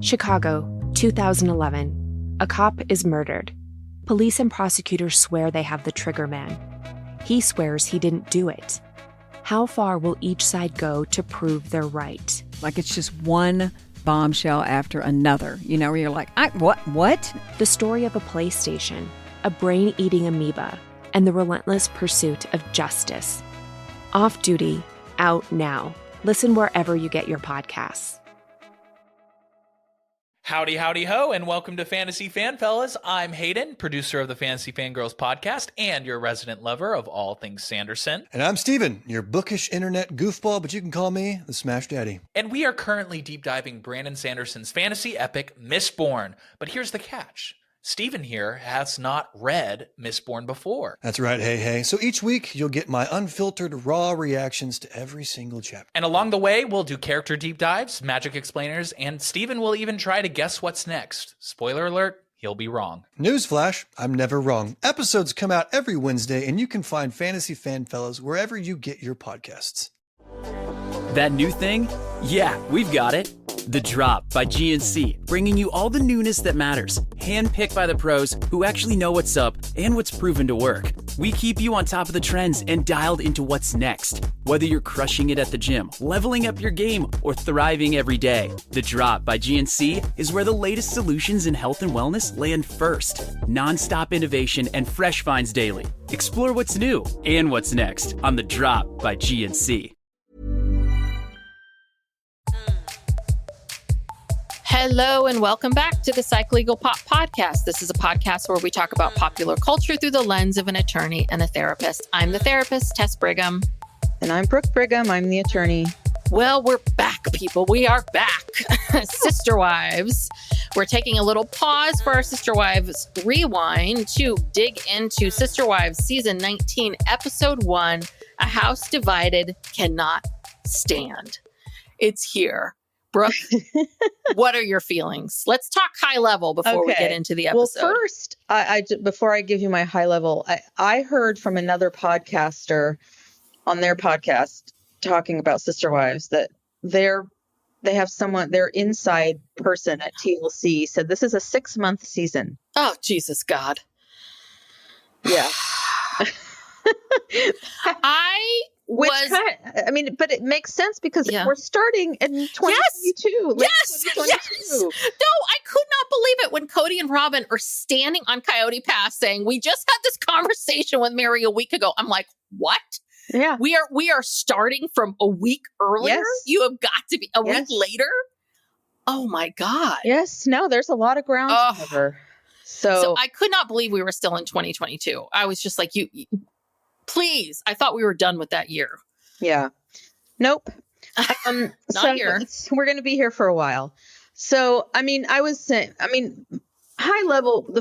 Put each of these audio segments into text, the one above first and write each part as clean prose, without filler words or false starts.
Chicago, 2011. A cop is murdered. Police and prosecutors swear they have the trigger man. He swears he didn't do it. How far will each side go to prove they're right? Like it's just one bombshell after another, where you're like, what? The story of a PlayStation, a brain-eating amoeba, and the relentless pursuit of justice. Off Duty, out now. Listen wherever you get your podcasts. Howdy, howdy, ho, and welcome to Fantasy Fan Fellas. I'm Hayden, producer of the Fantasy Fangirls podcast and your resident lover of all things Sanderson. And I'm Steven, your bookish internet goofball, but you can call me the Smash Daddy. And we are currently deep diving Brandon Sanderson's fantasy epic, Mistborn. But here's the catch. Steven here has not read Mistborn before. That's right, hey. So each week, you'll get my unfiltered, raw reactions to every single chapter. And along the way, we'll do character deep dives, magic explainers, and Steven will even try to guess what's next. Spoiler alert, he'll be wrong. Newsflash, I'm never wrong. Episodes come out every Wednesday, and you can find Fantasy Fan Fellas wherever you get your podcasts. That new thing? Yeah, we've got it. The Drop by GNC, bringing you all the newness that matters. Handpicked by the pros who actually know what's up and what's proven to work. We keep you on top of the trends and dialed into what's next. Whether you're crushing it at the gym, leveling up your game, or thriving every day, The Drop by GNC is where the latest solutions in health and wellness land first. Non-stop innovation and fresh finds daily. Explore what's new and what's next on The Drop by GNC. Hello and welcome back to the Psych Legal Pop Podcast. This is a podcast where we talk about popular culture through the lens of an attorney and a therapist. I'm the therapist, Tess Brigham. And I'm Brooke Brigham. I'm the attorney. Well, we're back, people. We are back. Sister Wives. We're taking a little pause for our Sister Wives rewind to dig into Sister Wives Season 19, Episode 1, A House Divided Cannot Stand. It's here. Brooke, what are your feelings? Let's talk high level before we get into the episode. Well, first, before I give you my high level, I heard from another podcaster on their podcast talking about Sister Wives that they have someone, their inside person at TLC said this is a 6-month season. Oh, Jesus God. Yeah. But it makes sense because we're starting in 2022. Yes. No, I could not believe it when Kody and Robyn are standing on Coyote Pass saying, we just had this conversation with Meri a week ago. I'm like, what? Yeah. We are starting from a week earlier. Yes. You have got to be a week later. Oh my God. Yes. No, there's a lot of ground to cover. So I could not believe we were still in 2022. I was just like, please. I thought we were done with that year. Yeah. Nope. Not here. We're going to be here for a while. So, high level,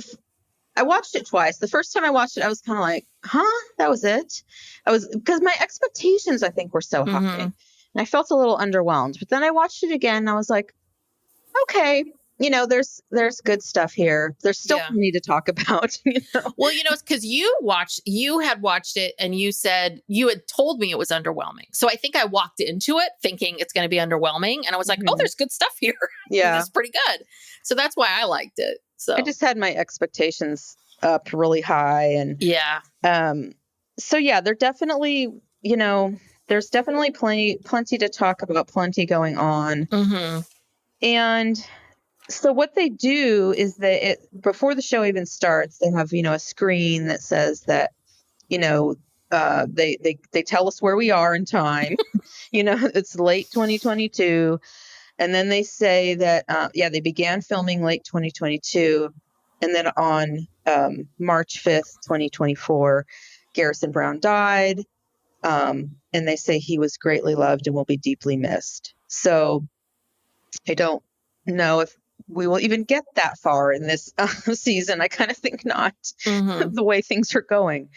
I watched it twice. The first time I watched it, I was kind of like, that was it. Because my expectations, I think, were so high. And I felt a little underwhelmed. But then I watched it again and I was like, okay, there's good stuff here. There's still plenty to talk about. Well, it's because you had watched it and you said you had told me it was underwhelming. So I think I walked into it thinking it's going to be underwhelming. And I was like, oh, there's good stuff here. Yeah. It's pretty good. So that's why I liked it. So I just had my expectations up really high. And they're definitely, there's definitely plenty to talk about, plenty going on. Mm-hmm. And so what they do is before the show even starts, they have, a screen that says that, they tell us where we are in time. It's late 2022. And then they say that, they began filming late 2022. And then on March 5th, 2024, Garrison Brown died. And they say he was greatly loved and will be deeply missed. So I don't know if we will even get that far in this season. I kind of think not, the way things are going.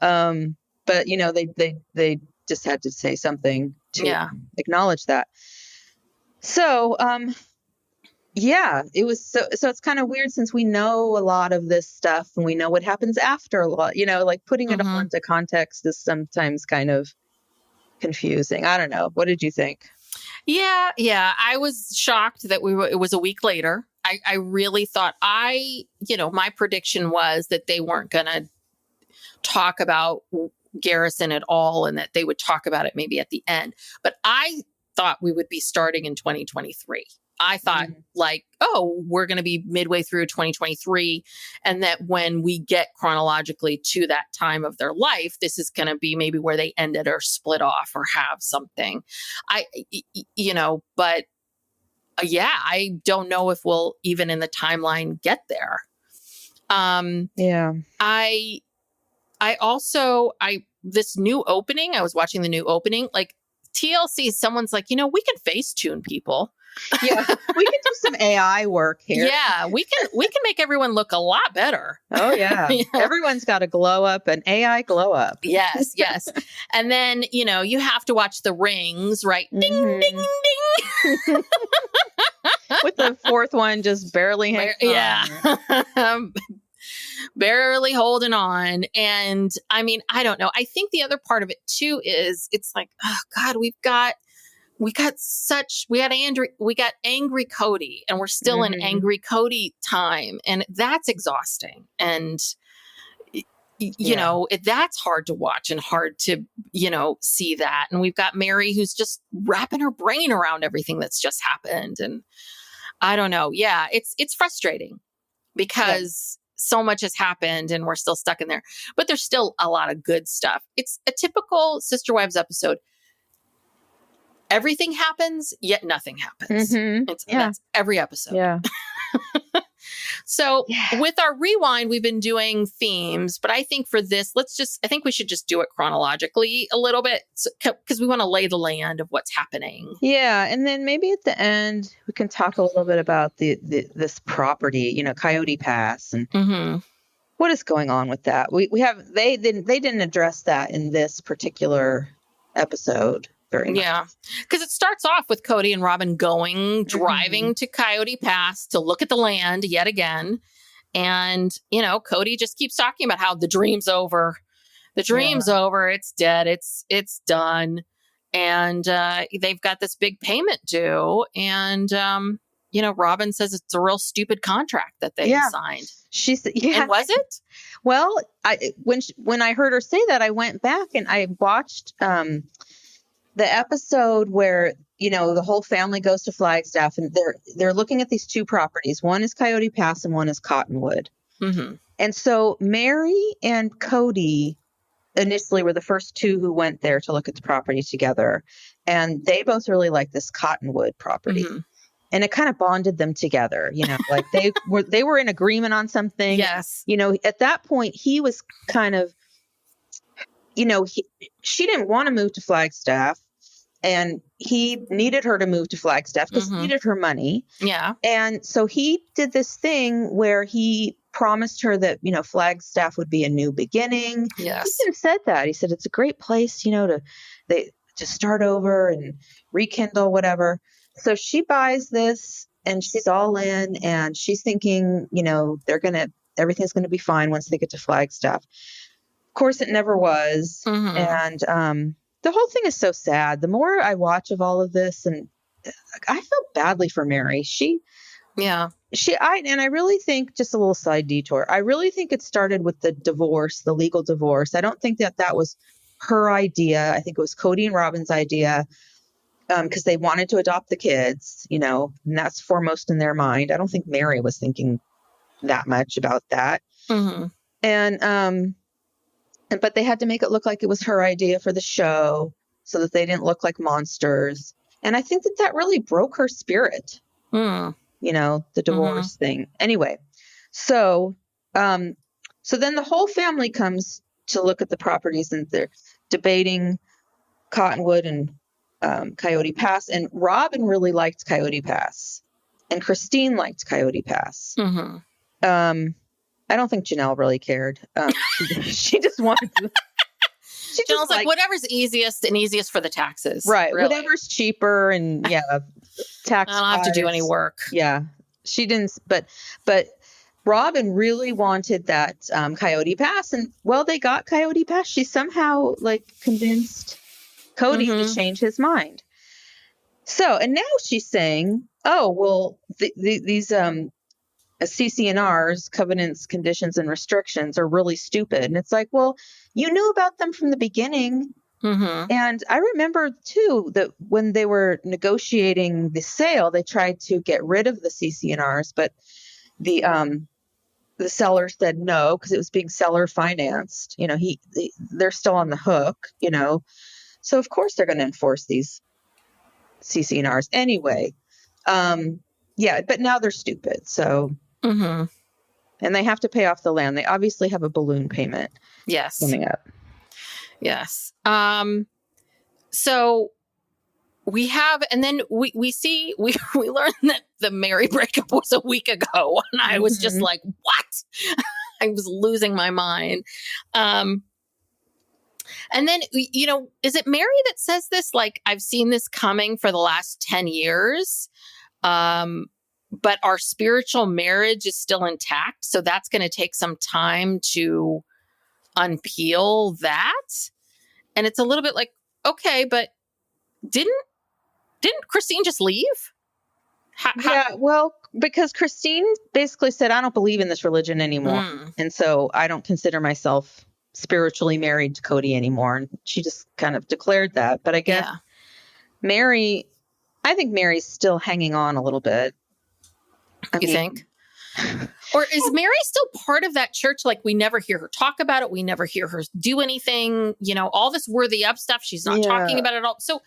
But they just had to say something to acknowledge that. So, it was so it's kind of weird since we know a lot of this stuff and we know what happens after a lot, like putting it all into context is sometimes kind of confusing. I don't know. What did you think? Yeah. I was shocked that it was a week later. I really thought my prediction was that they weren't going to talk about Garrison at all and that they would talk about it maybe at the end. But I thought we would be starting in 2023. I thought we're going to be midway through 2023. And that when we get chronologically to that time of their life, this is going to be maybe where they ended or split off or have something. But I don't know if we'll even in the timeline get there. This new opening, I was watching the new opening, like TLC, someone's like, we can Facetune people. Yeah, we can do some AI work here. Yeah, we can make everyone look a lot better. Oh yeah. Everyone's got a glow up, an AI glow up. Yes. And then, you have to watch the rings, right? Ding, ding, ding. With the fourth one just barely hanging on. Yeah. Barely holding on. And I mean, I don't know. I think the other part of it too is it's like, oh God, we got angry Kody, and we're still in angry Kody time, and that's exhausting. And that's hard to watch and hard to see that. And we've got Meri who's just wrapping her brain around everything that's just happened, and I don't know. Yeah, it's frustrating because so much has happened and we're still stuck in there. But there's still a lot of good stuff. It's a typical Sister Wives episode. Everything happens, yet nothing happens. That's every episode. Yeah. So with our rewind, we've been doing themes, but I think for this, I think we should just do it chronologically a little bit because we want to lay the land of what's happening. Yeah. And then maybe at the end, we can talk a little bit about this property, Coyote Pass, and what is going on with that. They didn't address that in this particular episode. Yeah, because it starts off with Kody and Robyn driving to Coyote Pass to look at the land yet again. And, Kody just keeps talking about how the dream's over. The dream's over. It's dead. It's done. And they've got this big payment due. And, Robyn says it's a real stupid contract that they signed. She said, yeah. And was it? Well, when I heard her say that, I went back and I watched the episode where, the whole family goes to Flagstaff, and they're looking at these two properties. One is Coyote Pass and one is Cottonwood. And so Meri and Kody initially were the first two who went there to look at the property together. And they both really like this Cottonwood property. And it kind of bonded them together, like they were in agreement on something. Yes. At that point, he was kind of, she didn't want to move to Flagstaff, and he needed her to move to Flagstaff because he needed her money. Yeah. And so he did this thing where he promised her that, Flagstaff would be a new beginning. Yes. He even said that. He said, it's a great place, to start over and rekindle whatever. So she buys this and she's all in, and she's thinking, everything's going to be fine once they get to Flagstaff. Of course, it never was. And the whole thing is so sad. The more I watch of all of this, and I feel badly for Meri. I really think, just a little side detour, I really think it started with the legal divorce. I don't think that was her idea. I think it was Kody and Robyn's idea, because they wanted to adopt the kids, and that's foremost in their mind. I don't think Meri was thinking that much about that. And, but they had to make it look like it was her idea for the show so that they didn't look like monsters. And I think that really broke her spirit, the divorce thing. Anyway, so then the whole family comes to look at the properties, and they're debating Cottonwood and Coyote Pass. And Robyn really liked Coyote Pass, and Christine liked Coyote Pass. I don't think Janelle really cared. She just wanted to. Janelle's like, whatever's easiest for the taxes. Right. Really. Whatever's cheaper and tax. I don't have to do any work. Yeah. She didn't. But Robyn really wanted that Coyote Pass. And they got Coyote Pass. She somehow convinced Kody to change his mind. So, and now she's saying, oh, well, these CC&Rs, covenants, conditions, and restrictions are really stupid. And it's like, well, you knew about them from the beginning. Mm-hmm. And I remember too that when they were negotiating the sale, they tried to get rid of the CC&Rs, but the seller said no because it was being seller financed. You know, they're still on the hook. You know, so of course they're going to enforce these CC&Rs anyway. Yeah, but now they're stupid. So, Mm-hmm. and they have to pay off the land. They obviously have a balloon payment Yes. coming up. Yes. So we have, and then we learned that the Meri breakup was a week ago, and I was just like, what? I was losing my mind. And then, you know, is it Meri that says this? Like, I've seen this coming for the last 10 years, but our spiritual marriage is still intact. So that's going to take some time to unpeel that. And it's a little bit like, okay, but didn't Christine just leave? Yeah, well, because Christine basically said, I don't believe in this religion anymore. And so I don't consider myself spiritually married to Kody anymore. And she just kind of declared that. But I guess Meri, I think Mary's still hanging on a little bit. You think? Or is Meri still part of that church? Like, we never hear her talk about it. We never hear her do anything, you know, all this worthy up stuff. She's not talking about it at all. So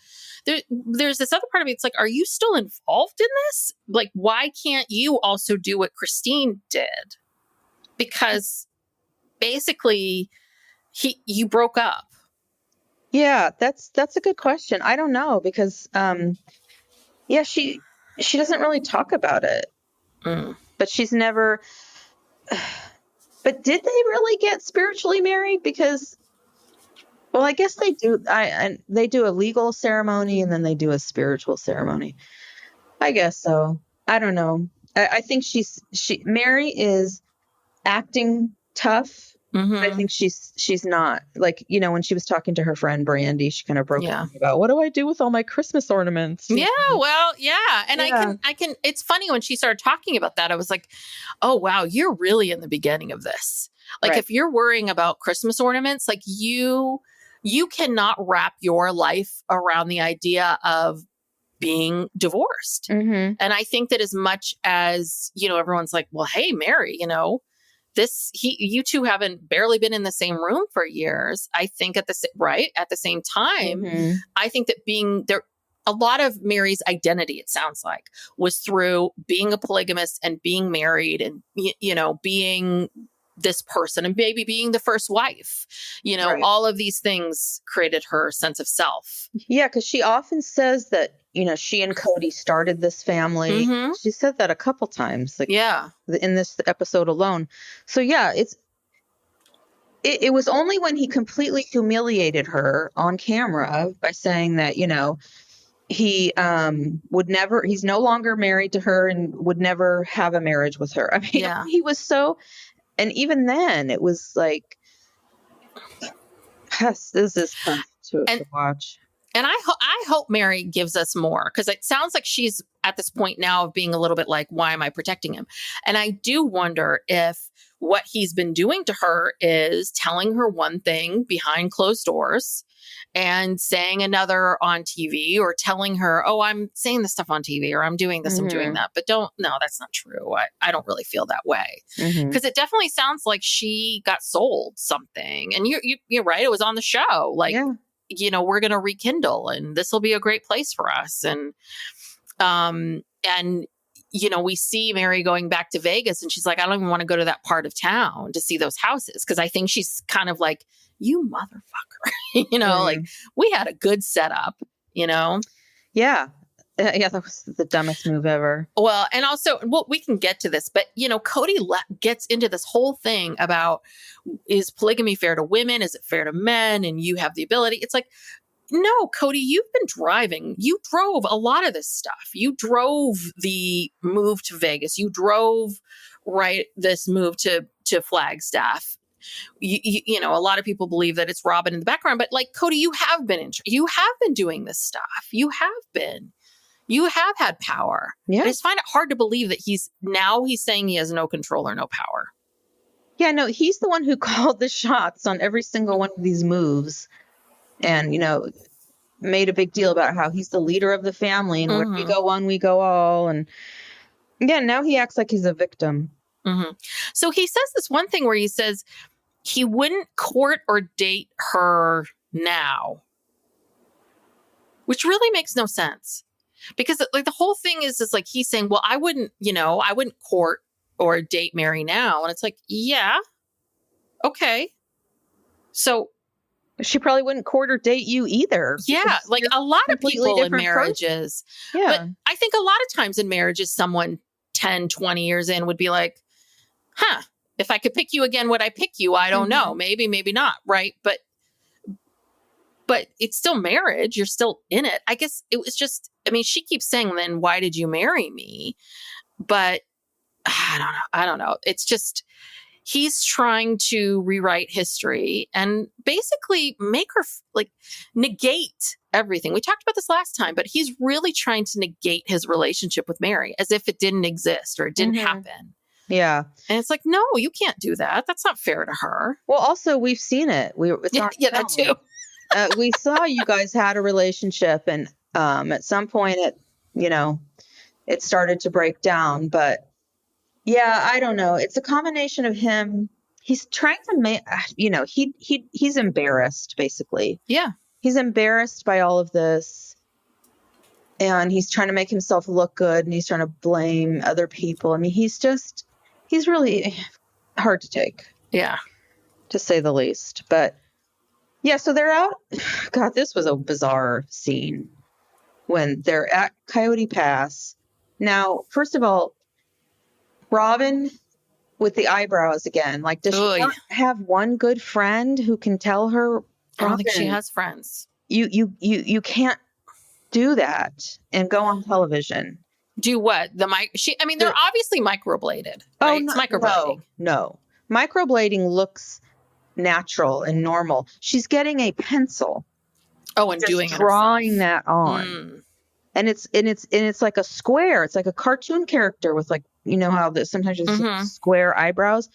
there's this other part of me. It's like, are you still involved in this? Like, why can't you also do what Christine did? Because basically you broke up. Yeah, that's a good question. I don't know because, she doesn't really talk about it. But she's never. But did they really get spiritually married? Because, well, I guess they do. They do a legal ceremony and then they do a spiritual ceremony. I guess so. I don't know. I think Meri is acting tough. I think she's not, like, you know, when she was talking to her friend Brandi, she kind of broke down about, what do I do with all my Christmas ornaments? Yeah, well, yeah. And I can, it's funny when she started talking about that, I was like, oh, wow, you're really in the beginning of this. Like, if you're worrying about Christmas ornaments, like you cannot wrap your life around the idea of being divorced. And I think that as much as, you know, everyone's like, well, hey, Meri, you know, you two haven't barely been in the same room for years. I think at the same time, I think that being there, a lot of Meri's identity, it sounds like, was through being a polygamist and being married and, you know, being this person and maybe being the first wife, you know, all of these things created her sense of self. Yeah. Cause she often says that, you know, she and Kody started this family. She said that a couple times, like in this episode alone. So yeah, it was only when he completely humiliated her on camera by saying that, you know, he he's no longer married to her and would never have a marriage with her. I mean, he was so, and even then it was like, yes, this is tough to watch. And I hope Meri gives us more, because it sounds like she's at this point now of being a little bit like, why am I protecting him? And I do wonder if what he's been doing to her is telling her one thing behind closed doors and saying another on TV, or telling her, oh, I'm saying this stuff on TV, or I'm doing this, I'm doing that. But no, that's not true. I don't really feel that way. Because it definitely sounds like she got sold something. And you're right. It was on the show. Like, you know, we're going to rekindle and this will be a great place for us. And, you know, we see Meri going back to Vegas and she's like, I don't even want to go to that part of town to see those houses. Cause I think she's kind of like, you motherfucker, you know, like, we had a good setup, you know? Yeah. Yeah, that was the dumbest move ever. Well, and also, we can get to this, but, you know, Kody gets into this whole thing about, is polygamy fair to women? Is it fair to men? And you have the ability. It's like, no, Kody, you've been driving. You drove a lot of this stuff. You drove the move to Vegas. You drove, this move to Flagstaff. You know, a lot of people believe that it's Robyn in the background, but like, Kody, you have been doing this stuff. You have been. You have had power. Yeah. I just find it hard to believe that he's saying he has no control or no power. Yeah, no, he's the one who called the shots on every single one of these moves and, made a big deal about how he's the leader of the family and where we go one, we go all. And yeah, now he acts like he's a victim. So he says this one thing where he says he wouldn't court or date her now, which really makes no sense. Because like the whole thing is like he's saying, well, I wouldn't court or date Meri now. And it's like, yeah, okay. So she probably wouldn't court or date you either. Yeah, like a lot of people in marriages. Yeah. But I think a lot of times in marriages, someone 10, 20 years in would be like, if I could pick you again, would I pick you? I don't know. Maybe, maybe not. Right. But it's still marriage. You're still in it. I guess it was just, she keeps saying, then why did you marry me? But I don't know. It's just, he's trying to rewrite history and basically make her negate everything. We talked about this last time, but he's really trying to negate his relationship with Meri as if it didn't exist or it didn't happen. Yeah. And it's like, no, you can't do that. That's not fair to her. Well, also we've seen it. That too. We saw you guys had a relationship and at some point it started to break down, but yeah, I don't know. It's a combination of him. He's trying to make, he's embarrassed basically. Yeah. He's embarrassed by all of this and he's trying to make himself look good and he's trying to blame other people. He's really hard to take. Yeah. To say the least. But yeah, so they're out. God, this was a bizarre scene when they're at Coyote Pass. Now, first of all, Robyn with the eyebrows again. Like, does she not have one good friend who can tell her? I don't think she has friends. You can't do that and go on television. Do what? They're obviously microbladed. Right? It's microblading. No. Microblading looks natural and normal. She's getting a pencil. Oh, and doing drawing that on. And it's like a square. It's like a cartoon character with how sometimes it's square eyebrows.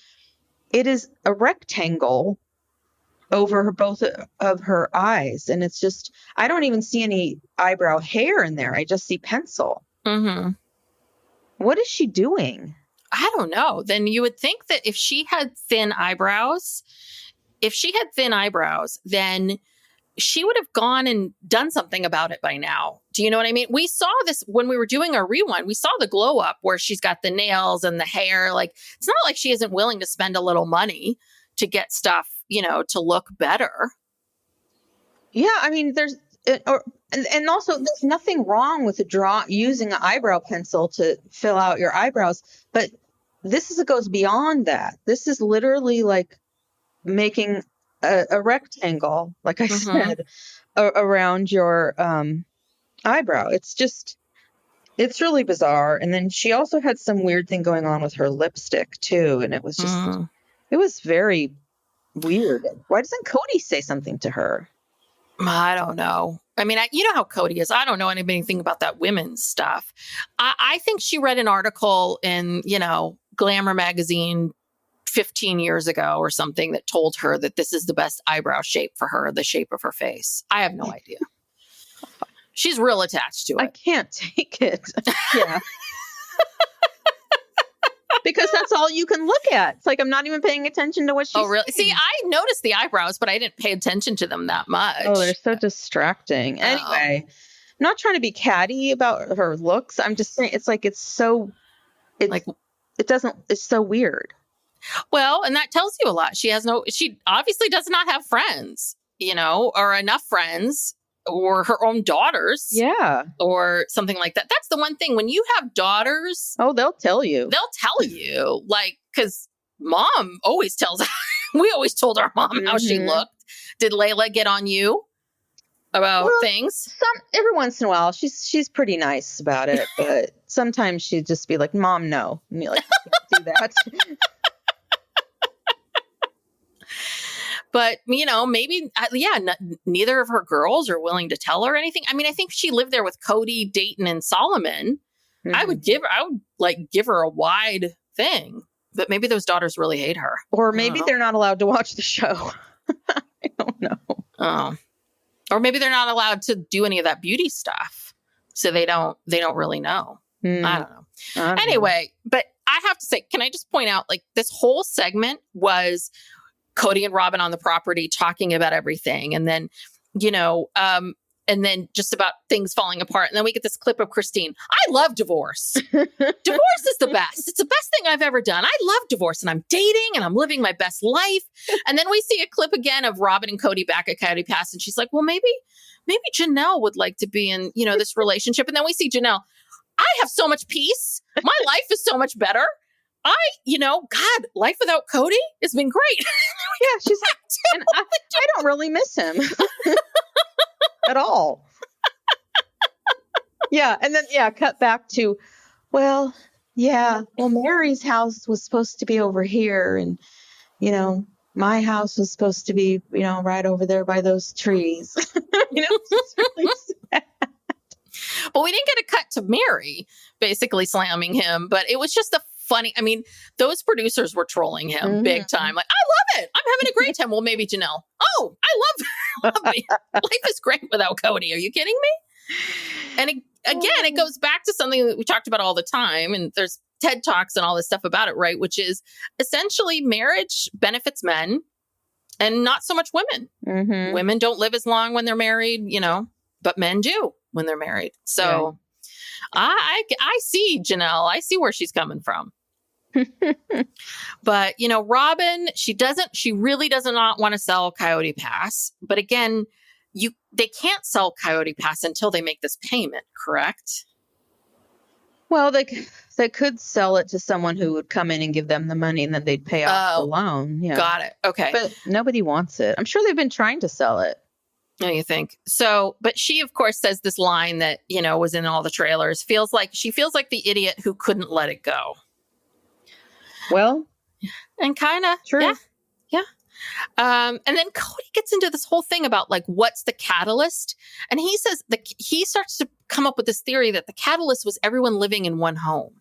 It is a rectangle over both of her eyes. And it's just, I don't even see any eyebrow hair in there. I just see pencil. What is she doing? I don't know. Then you would think that if she had thin eyebrows, then she would have gone and done something about it by now. Do you know what I mean? We saw this when we were doing our rewind. We saw the glow up where she's got the nails and the hair. Like, it's not like she isn't willing to spend a little money to get stuff, to look better. Yeah, and also there's nothing wrong with using an eyebrow pencil to fill out your eyebrows, but this goes beyond that. This is literally like making a rectangle, like I said, around your eyebrow. It's really bizarre. And then she also had some weird thing going on with her lipstick too, and it was just it was very weird. Why doesn't Kody say something to her? I don't know. You know how Kody is. I don't know anything about that women's stuff. I think she read an article in, Glamour magazine 15 years ago or something that told her that this is the best eyebrow shape for her, the shape of her face. I have no idea. She's real attached to it. I can't take it. Yeah. Because that's all you can look at. It's like, I'm not even paying attention to what she's saying. Oh, really? See, I noticed the eyebrows, but I didn't pay attention to them that much. Oh, they're so distracting. Anyway, I'm not trying to be catty about her looks. I'm just saying it's so weird. Well, and that tells you a lot. She obviously does not have friends, or enough friends, or her own daughters. Yeah. Or something like that. That's the one thing. When you have daughters. Oh, they'll tell you. Because mom always tells, we always told our mom how she looked. Did Layla get on you about things? Every once in a while, she's pretty nice about it. But sometimes she'd just be like, Mom, no. And you're like, I can't do that. But, maybe, neither of her girls are willing to tell her anything. I mean, I think she lived there with Kody, Dayton, and Solomon. Mhm. I would give her a wide thing, but maybe those daughters really hate her. Or maybe they're not allowed to watch the show. I don't know. Oh, or maybe they're not allowed to do any of that beauty stuff. So they don't really know. I don't know. Anyway, but I have to say, can I just point out, like, this whole segment was Kody and Robyn on the property talking about everything. And then, and then just about things falling apart. And then we get this clip of Christine. I love divorce. Divorce is the best. It's the best thing I've ever done. I love divorce, and I'm dating and I'm living my best life. And then we see a clip again of Robyn and Kody back at Coyote Pass. And she's like, well, maybe Janelle would like to be in, this relationship. And then we see Janelle. I have so much peace. My life is so much better. God, life without Kody has been great. Yeah, she's like, and I don't really miss him at all. Yeah, and then cut back to, well, Mary's house was supposed to be over here, and my house was supposed to be, right over there by those trees. It's really sad. But we didn't get a cut to Meri basically slamming him, but it was just those producers were trolling him big time. Like, I love it. I'm having a great time. Well, maybe Janelle. Oh, I love it. Life is great without Kody. Are you kidding me? And again, it goes back to something that we talked about all the time. And there's TED Talks and all this stuff about it, right? Which is essentially marriage benefits men and not so much women. Mm-hmm. Women don't live as long when they're married, but men do when they're married. So I see Janelle. I see where she's coming from. But, Robyn, she really does not want to sell Coyote Pass. But again, they can't sell Coyote Pass until they make this payment, correct? Well, they could sell it to someone who would come in and give them the money, and then they'd pay off the loan. Yeah. Got it. Okay. But nobody wants it. I'm sure they've been trying to sell it. Oh, you think? So, but she, of course, says this line that, was in all the trailers. She feels like the idiot who couldn't let it go. Well, and kind of true. Yeah. And then Kody gets into this whole thing about, like, what's the catalyst? And he says he starts to come up with this theory that the catalyst was everyone living in one home.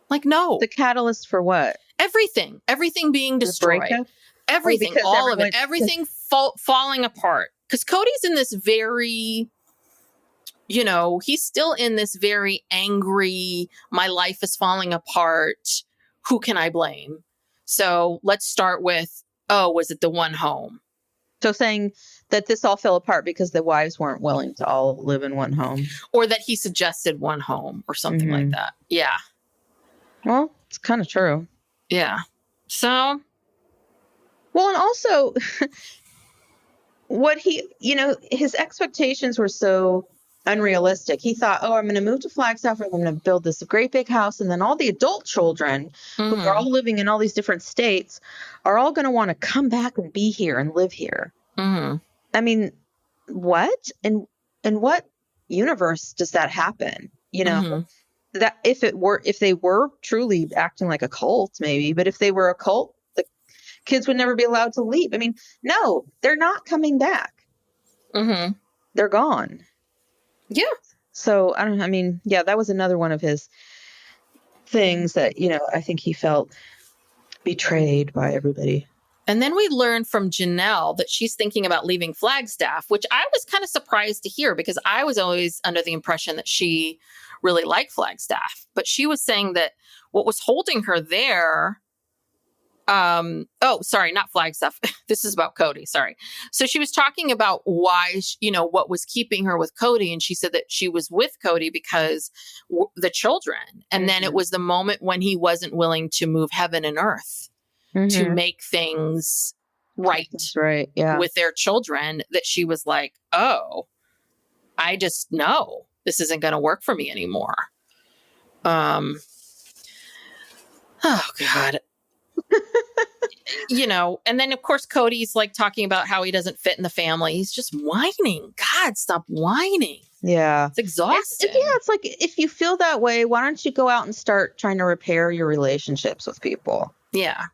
Like, no. The catalyst for what? Everything being destroyed. Everything, all of it, everything falling apart. Because Cody's in this very, he's still in this very angry, my life is falling apart. Who can I blame? So let's start with, was it the one home? So saying that this all fell apart because the wives weren't willing to all live in one home. Or that he suggested one home or something like that. Yeah. Well, it's kind of true. Yeah. So. Well, and also what his expectations were so unrealistic. He thought, I'm going to move to Flagstaff, I'm going to build this great big house, and then all the adult children who are all living in all these different states are all going to want to come back and be here and live here. Mm-hmm. I mean, what? And what universe does that happen? That if they were truly acting like a cult, maybe, but if they were a cult, kids would never be allowed to leave. I mean, no, they're not coming back. Mm-hmm. They're gone. Yeah. So that was another one of his things that, I think he felt betrayed by everybody. And then we learned from Janelle that she's thinking about leaving Flagstaff, which I was kind of surprised to hear because I was always under the impression that she really liked Flagstaff. But she was saying that what was holding her there not Flagstaff. This is about Kody. Sorry. So she was talking about why, what was keeping her with Kody. And she said that she was with Kody because the children. And then it was the moment when he wasn't willing to move heaven and earth to make things right. That's right. Yeah. With their children, that she was like, I just know this isn't going to work for me anymore. Oh God. And then of course Cody's like talking about how he doesn't fit in the family. He's just whining. God, stop whining. Yeah. It's exhausting. It's like, if you feel that way, why don't you go out and start trying to repair your relationships with people? Yeah.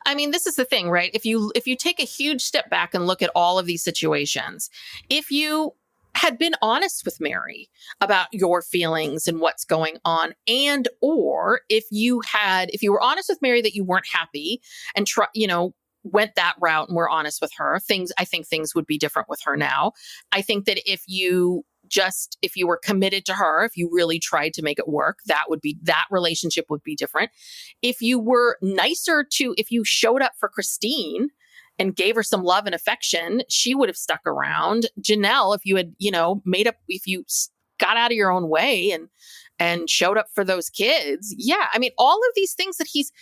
I mean, this is the thing, right? If you take a huge step back and look at all of these situations, if you had been honest with Meri about your feelings and what's going on, and or if you were honest with Meri that you weren't happy and went that route and were honest with her, I think things would be different with her now. I think that if you were committed to her, if you really tried to make it work, that relationship would be different. If you were nicer if you showed up for Christine and gave her some love and affection, she would have stuck around. Janelle, if you had, if you got out of your own way and showed up for those kids. Yeah. I mean, all of these things that he's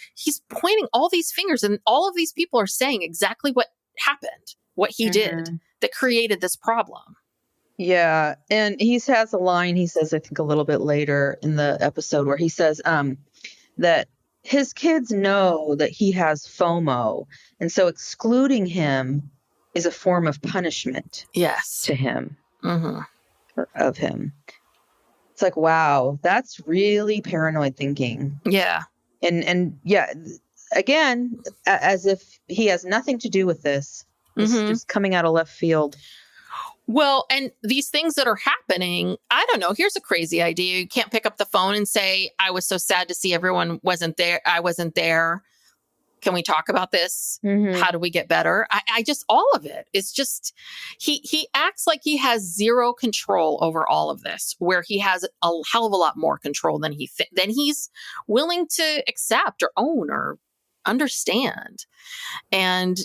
pointing all these fingers, and all of these people are saying exactly what happened, what he did that created this problem. Yeah. And he has a line, he says, I think a little bit later in the episode, where he says that his kids know that he has FOMO. And so excluding him is a form of punishment. Yes. To him. Mm-hmm. Or of him. It's like, wow, that's really paranoid thinking. Yeah. And yeah, again, as if he has nothing to do with this. This is just coming out of left field. Well, and these things that are happening, I don't know. Here's a crazy idea. You can't pick up the phone and say, I was so sad to see everyone wasn't there. I wasn't there. Can we talk about this? How do we get better? I just, all of it is just, he acts like he has zero control over all of this, where he has a hell of a lot more control than he's willing to accept or own or understand. And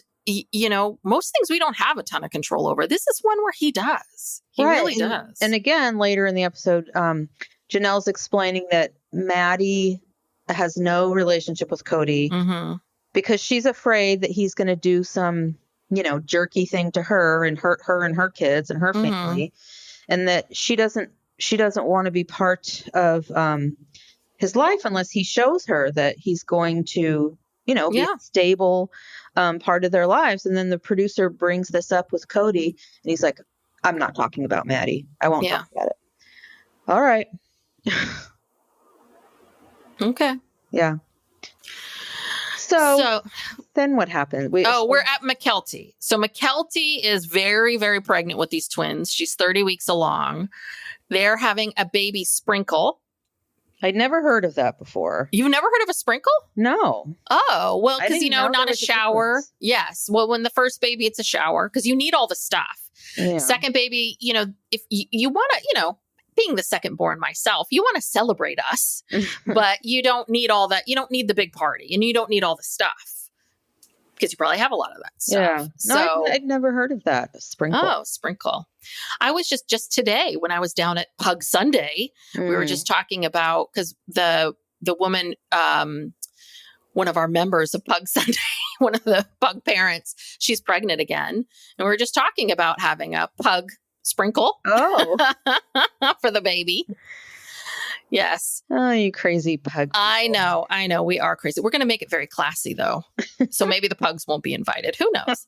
most things we don't have a ton of control over. This is one where he does. He really does. And again, later in the episode, Janelle's explaining that Maddie has no relationship with Kody because she's afraid that he's going to do some, jerky thing to her and hurt her and her kids and her family, and that she doesn't want to be part of his life unless he shows her that he's going to, be a stable part of their lives. And then the producer brings this up with Kody, and he's like, I'm not talking about Maddie. I won't talk about it. All right. Okay. Yeah. So then what happened? We're at Mykelti. So Mykelti is very, very pregnant with these twins. She's 30 weeks along. They're having a baby Sprinkle. I'd never heard of that before. You've never heard of a Sprinkle? No. Oh, well, because, not a shower. Yes. Well, when the first baby, it's a shower because you need all the stuff. Yeah. Second baby, if you want to, being the second born myself, you want to celebrate us, but you don't need all that. You don't need the big party, and you don't need all the stuff because you probably have a lot of that stuff. Yeah. No, I'd never heard of that. Sprinkle. Oh, Sprinkle. I was just today when I was down at Pug Sunday, we were just talking about, because the woman, one of our members of Pug Sunday, one of the pug parents, she's pregnant again. And we were just talking about having a pug Sprinkle. Oh. For the baby. Yes. Oh, you crazy pug. I know. We are crazy. We're going to make it very classy, though. So maybe the pugs won't be invited. Who knows?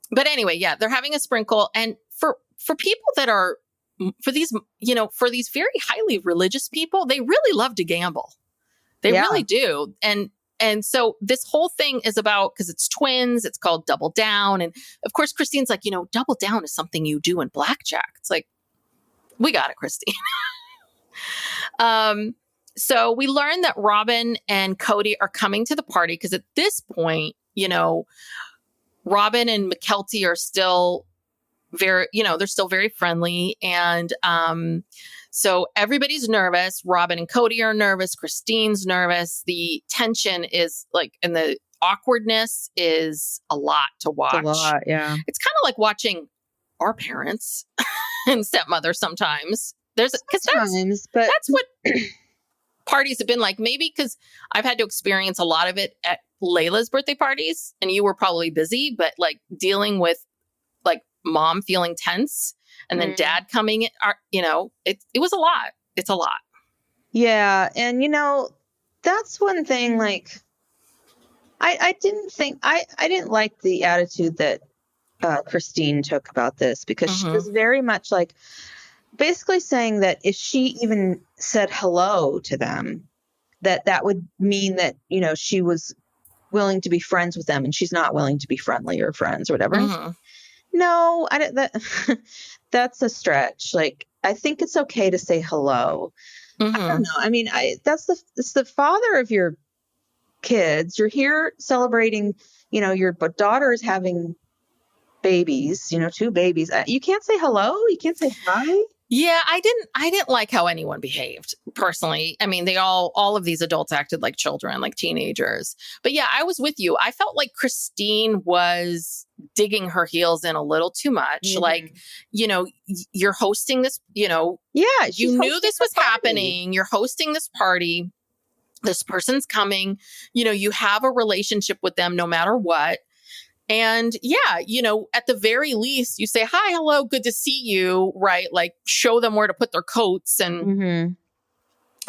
But anyway, yeah, they're having a Sprinkle. And for people that are, for these very highly religious people, they really love to gamble. They really do. And so this whole thing is about, because it's twins, it's called Double Down. And of course, Christine's like, Double Down is something you do in blackjack. It's like, we got it, Christine. So we learned that Robyn and Kody are coming to the party because at this point, Robyn and Mykelti are still very, they're still very friendly. And so everybody's nervous. Robyn and Kody are nervous. Christine's nervous. The tension is and the awkwardness is a lot to watch. It's a lot, yeah. It's kind of like watching our parents and stepmother sometimes. That's what parties have been like. Maybe because I've had to experience a lot of it at Layla's birthday parties, and you were probably busy, but dealing with mom feeling tense and then dad coming in, it was a lot. It's a lot. Yeah. And, that's one thing, I didn't like the attitude that Christine took about this, because she was very much basically saying that if she even said hello to them, that would mean that, she was willing to be friends with them and she's not willing to be friendly or friends or whatever. Mhm. No, I don't, that's a stretch. Like, I think it's okay to say hello. I don't Mhm. know. I mean, it's the father of your kids. You're here celebrating, your daughter is having babies, 2 babies. You can't say hello. You can't say hi. Yeah, I didn't like how anyone behaved personally. I mean, all of these adults acted like children, like teenagers. But yeah, I was with you. I felt like Christine was digging her heels in a little too much. Mhm. Like, you're hosting this, Yeah, you knew this was happening. You're hosting this party. This person's coming. You have a relationship with them no matter what. And yeah, at the very least, you say, hi, hello, good to see you, right? Like, show them where to put their coats and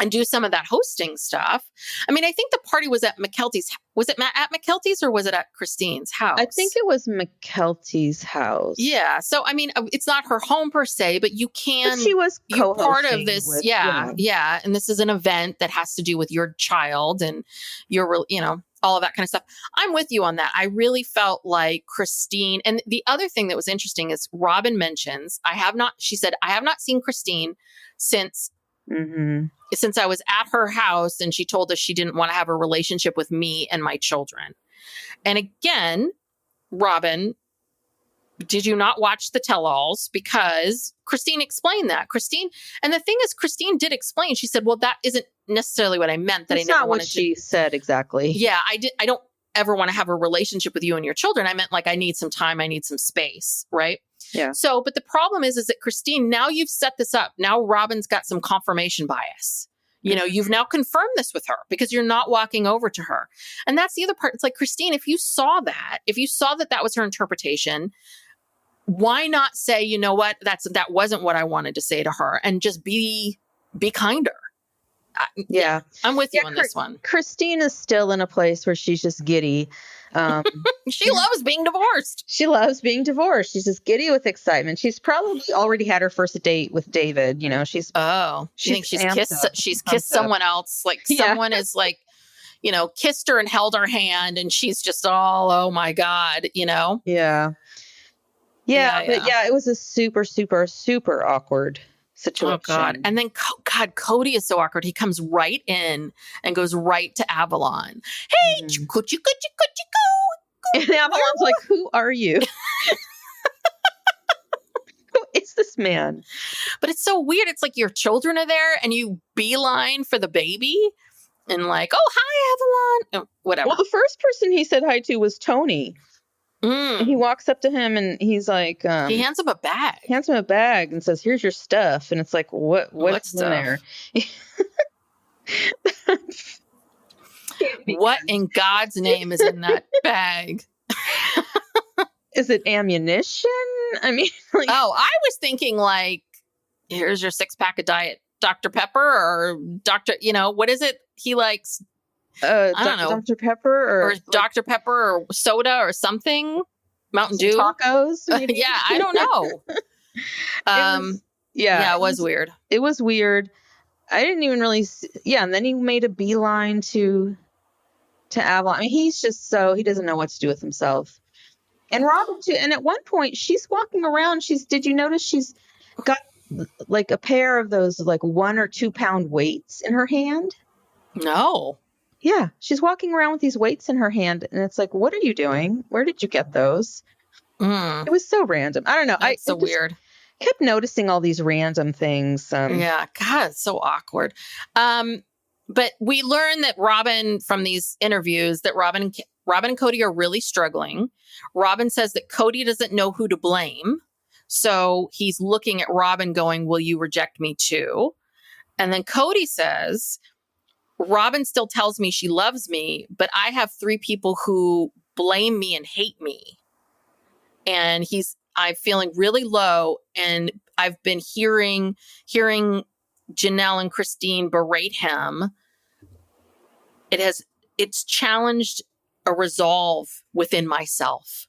do some of that hosting stuff. I mean, I think the party was at Mykelti's. Was it at Mykelti's or was it at Christine's house? I think it was Mykelti's house. Yeah. So, I mean, it's not her home per se, but you can. But she was you're part of co-hosting this. with, Yeah. And this is an event that has to do with your child and your, all of that kind of stuff. I'm with you on that. I really felt like Christine. And the other thing that was interesting is Robyn mentions, she said, I have not seen Christine since I was at her house and she told us she didn't want to have a relationship with me and my children. And again, Robyn, did you not watch the tell-alls? Because Christine explained that. And the thing is, Christine did explain. She said, well, that isn't necessarily what I meant. That That's I never not wanted what she said exactly. Yeah, I don't ever want to have a relationship with you and your children. I meant like, I need some time. I need some space. Right. Yeah. So, but the problem is that Christine, now you've set this up. Now Robyn's got some confirmation bias. You've now confirmed this with her because you're not walking over to her. And that's the other part. It's like, Christine, if you saw that that was her interpretation, why not say, you know what, that wasn't what I wanted to say to her, and just be kinder. Yeah. I'm with you on this one. Christine is still in a place where she's just giddy. She loves being divorced. She loves being divorced. She's just giddy with excitement. She's probably already had her first date with David. You think she's kissed someone else. Like someone is like, kissed her and held her hand, and she's just all, oh my God, Yeah. Yeah. But yeah, it was a super, super, super awkward situation. Oh God. And then Kody is so awkward. He comes right in and goes right to Avalon. Hey, could you go? And Avalon's like, who are you? Who is this man? But it's so weird. It's like your children are there and you beeline for the baby and like, oh, hi, Avalon. Oh, whatever. Well, the first person he said hi to was Tony. And he walks up to him and he's like, he hands him a bag. And says, here's your stuff. And it's like, what's in there? What in God's name is in that bag? Is it ammunition? I mean, like, I was thinking like, here's your 6-pack of Diet Dr. Pepper or what is it he likes? I don't know. Dr. Pepper or Dr. Pepper or soda or something. Mountain Dew. Tacos. Yeah, I don't know. It was weird. It was weird. I didn't even really and then he made a beeline to Avalon. I mean, he's just he doesn't know what to do with himself. And Robyn too. And at one point she's walking around. Did you notice she's got like a pair of those like 1 or 2 pound weights in her hand? No. Yeah, she's walking around with these weights in her hand, and it's like, what are you doing? Where did you get those? It was so random. I don't know. That's so weird. Kept noticing all these random things. Yeah, God, it's so awkward. But we learned that Robyn, from these interviews, that Robyn and Kody are really struggling. Robyn says that Kody doesn't know who to blame. So he's looking at Robyn going, will you reject me too? And then Kody says, Robyn still tells me she loves me, but I have 3 people who blame me and hate me. And I'm feeling really low. And I've been hearing Janelle and Christine berate him. It's challenged a resolve within myself.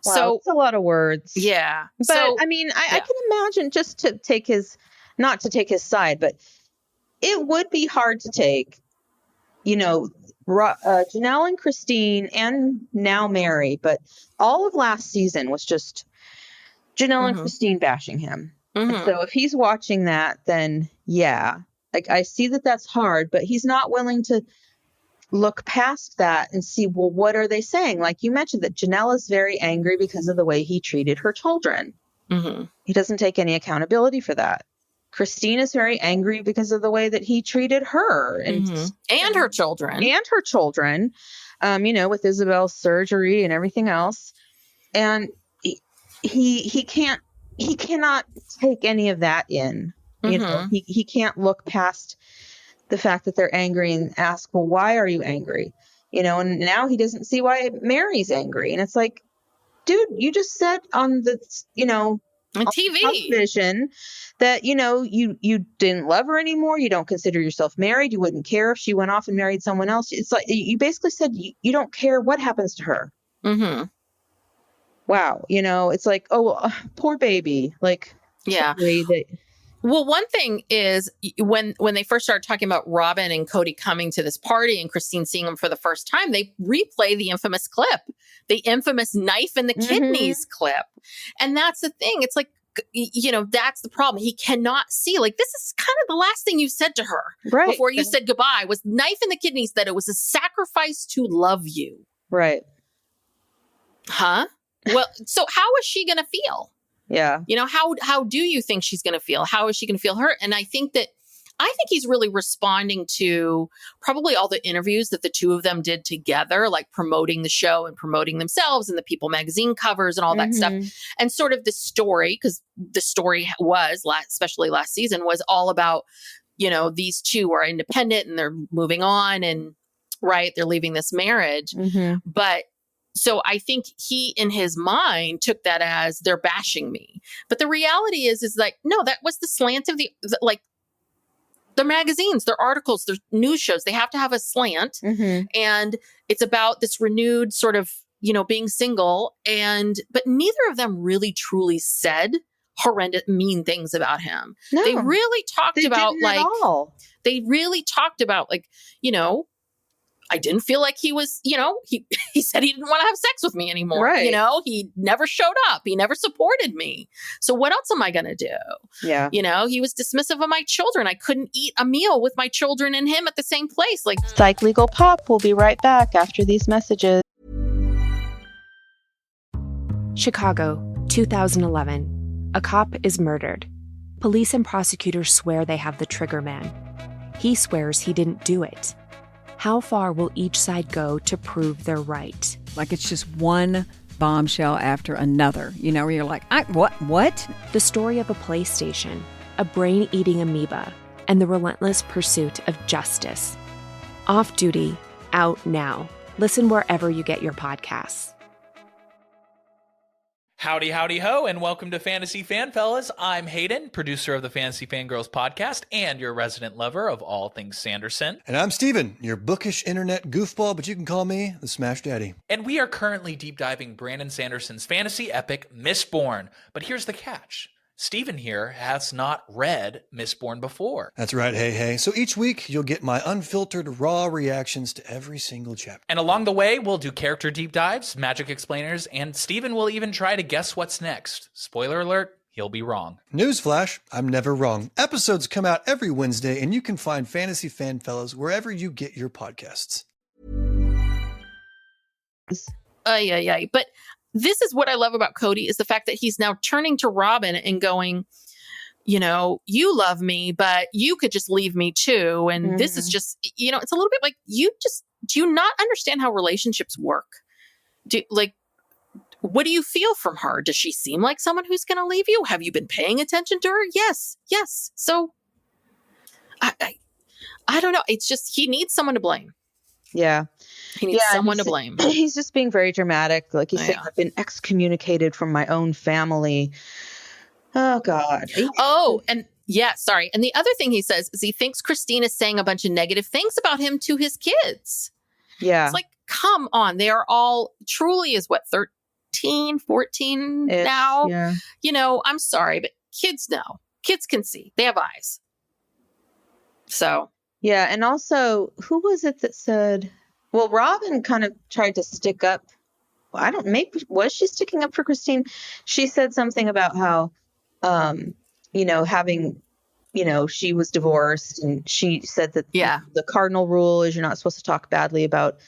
Wow, So it's a lot of words. Yeah. But I mean, I can imagine, just to take not to take his side, but it would be hard to take, you know, Janelle and Christine and now Meri, but all of last season was just Janelle and Christine bashing him. And so if he's watching that, then yeah, like I see that that's hard, but he's not willing to look past that and see, well, what are they saying? Like you mentioned that Janelle is very angry because of the way he treated her children. He doesn't take any accountability for that. Christine is very angry because of the way that he treated her and her children. And her children, you know, with Isabel's surgery and everything else. And he cannot take any of that in. You know, he can't look past the fact that they're angry and ask, well, why are you angry? You know, and now he doesn't see why Mary's angry. And it's like, dude, you just said on the, you know, on TV television that, you know, you didn't love her anymore. You don't consider yourself married. You wouldn't care if she went off and married someone else. It's like, you basically said you don't care what happens to her. Wow. You know, it's like, oh, poor baby. Like, yeah. Well, one thing is when they first started talking about Robyn and Kody coming to this party and Christine seeing them for the first time, they replay the infamous clip, the infamous knife in the kidneys clip. And that's the thing. It's like, you know, that's the problem. He cannot see. Like, this is kind of the last thing you said to her before you said goodbye was knife in the kidneys, that it was a sacrifice to love you. Right. Huh? Well, so how is she going to feel? Yeah. You know, how do you think she's going to feel? How is she going to feel hurt? And I think he's really responding to probably all the interviews that the two of them did together, like promoting the show and promoting themselves and the People magazine covers and all that stuff. And sort of the story, because the story was, especially last season, was all about, you know, these two are independent and they're moving on and they're leaving this marriage. But so I think he, in his mind, took that as they're bashing me. But the reality is like, no, that was the slant of the like, their magazines, their articles, their news shows. They have to have a slant. And it's about this renewed sort of, you know, being single. But neither of them really truly said horrendous, mean things about him. No, they really talked about like, they really talked about like, you know, I didn't feel like he was, you know, he said he didn't want to have sex with me anymore. Right. You know, he never showed up. He never supported me. So what else am I going to do? Yeah. You know, he was dismissive of my children. I couldn't eat a meal with my children and him at the same place. Like, Psych Legal Pop will be right back after these messages. Chicago, 2011. A cop is murdered. Police and prosecutors swear they have the trigger man. He swears he didn't do it. How far will each side go to prove they're right? Like it's just one bombshell after another, you know, where you're like, what? The story of a PlayStation, a brain-eating amoeba, and the relentless pursuit of justice. Off Duty, out now. Listen wherever you get your podcasts. Howdy, howdy, ho, and welcome to Fantasy Fan Fellas. I'm Hayden, producer of the Fantasy Fangirls podcast and your resident lover of all things Sanderson. And I'm Steven, your bookish internet goofball, but you can call me the Smash Daddy. And we are currently deep diving Brandon Sanderson's fantasy epic, Mistborn. But here's the catch. Steven here has not read Mistborn before. That's right, hey. So each week, you'll get my unfiltered, raw reactions to every single chapter. And along the way, we'll do character deep dives, magic explainers, and Steven will even try to guess what's next. Spoiler alert, he'll be wrong. Newsflash, I'm never wrong. Episodes come out every Wednesday, and you can find Fantasy Fan Fellas wherever you get your podcasts. But this is what I love about Kody is the fact that he's now turning to Robyn and going, you know, you love me, but you could just leave me too. And this is just, you know, it's a little bit like do you not understand how relationships work? What do you feel from her? Does she seem like someone who's going to leave you? Have you been paying attention to her? Yes. So I don't know. It's just, he needs someone to blame. Yeah. He needs someone to blame. He's just being very dramatic. Like he's saying, I've been excommunicated from my own family. Oh, God. Oh, and yeah, sorry. And the other thing he says is he thinks Christine is saying a bunch of negative things about him to his kids. Yeah. It's like, come on. They are all truly is 13, 14 now? Yeah. You know, I'm sorry, but kids know. Kids can see. They have eyes. So, yeah. And also, who was it that said, well, Robyn kind of tried to stick up. I don't, maybe, was she sticking up for Christine? She said something about how, having, she was divorced, and she said that yeah. the cardinal rule is you're not supposed to talk badly about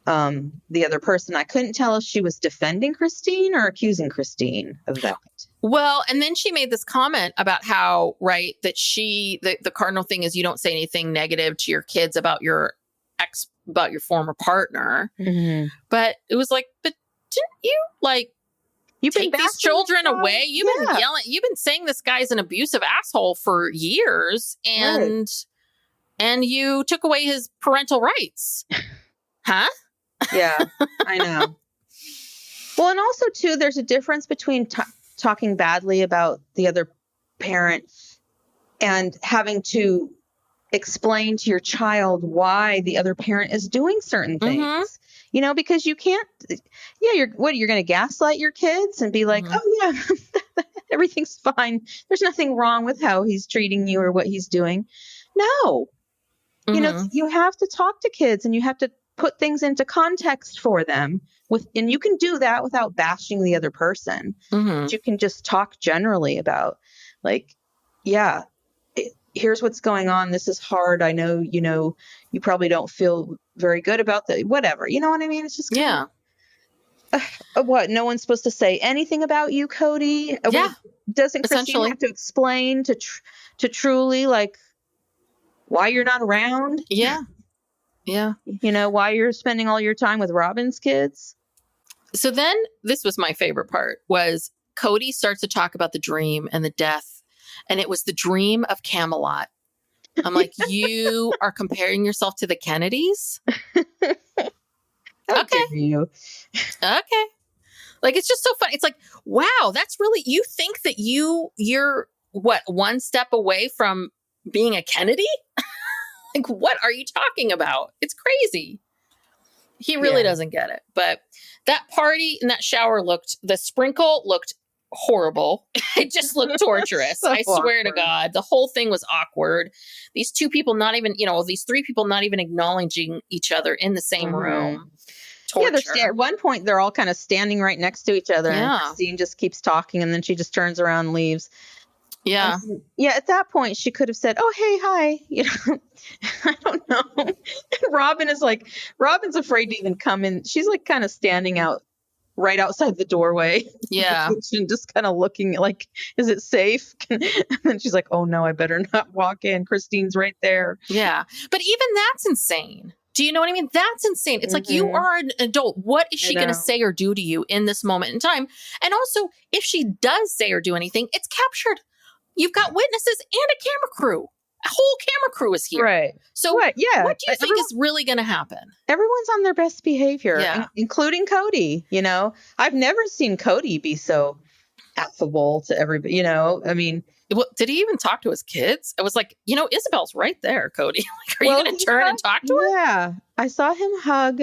the other person. I couldn't tell if she was defending Christine or accusing Christine of that. Well, and then she made this comment about how, right, that the cardinal thing is you don't say anything negative to your kids about your former partner. Mm-hmm. But it was like, but didn't you take these children away? You've been yelling, you've been saying this guy's an abusive asshole for years, and you took away his parental rights. Huh? Yeah, I know. Well, and also too, there's a difference between talking badly about the other parent and having to explain to your child why the other parent is doing certain things. Mm-hmm. Because you can't. Yeah, you're going to gaslight your kids and be like, mm-hmm. Oh yeah, everything's fine. There's nothing wrong with how he's treating you or what he's doing. No, mm-hmm. You have to talk to kids, and you have to put things into context for them and you can do that without bashing the other person. Mm-hmm. But you can just talk generally about, like, yeah, here's what's going on. This is hard. I know, you probably don't feel very good about that. Whatever. You know what I mean? It's just what? No one's supposed to say anything about you, Kody? Yeah. Doesn't Christine have to explain to truly, like, why you're not around? Yeah. Yeah. Why you're spending all your time with Robyn's kids? So then this was my favorite part, was Kody starts to talk about the dream and the death. And it was the dream of Camelot. I'm like, you are comparing yourself to the Kennedys? How dare you? Okay. Like, it's just so funny. It's like, wow, that's really, you think that you're what, one step away from being a Kennedy? Like, what are you talking about? It's crazy. He really doesn't get it. But that party and that shower the sprinkle looked horrible. It just looked torturous. So I swear awkward. To God, the whole thing was awkward. These two people these three people not even acknowledging each other in the same room. Torture. Yeah, at one point they're all kind of standing right next to each other, and Christine just keeps talking, and then she just turns around and leaves. Yeah. At that point she could have said, "Oh, hey, hi." I don't know. Robyn's afraid to even come in. She's like kind of standing out right outside the doorway. Yeah. And just kind of looking like, is it safe? And then she's like, "Oh no, I better not walk in. Christine's right there." Yeah. But even that's insane. Do you know what I mean? That's insane. It's like, you are an adult. What is she going to say or do to you in this moment in time? And also, if she does say or do anything, it's captured. You've got witnesses and a camera crew. A whole camera crew is here. Right. So what do you think is really going to happen? Everyone's on their best behavior, including Kody. I've never seen Kody be so affable to everybody. I mean, well, did he even talk to his kids? It was like, Isabel's right there, Kody. Like, are you going to turn and talk to her? Yeah. I saw him hug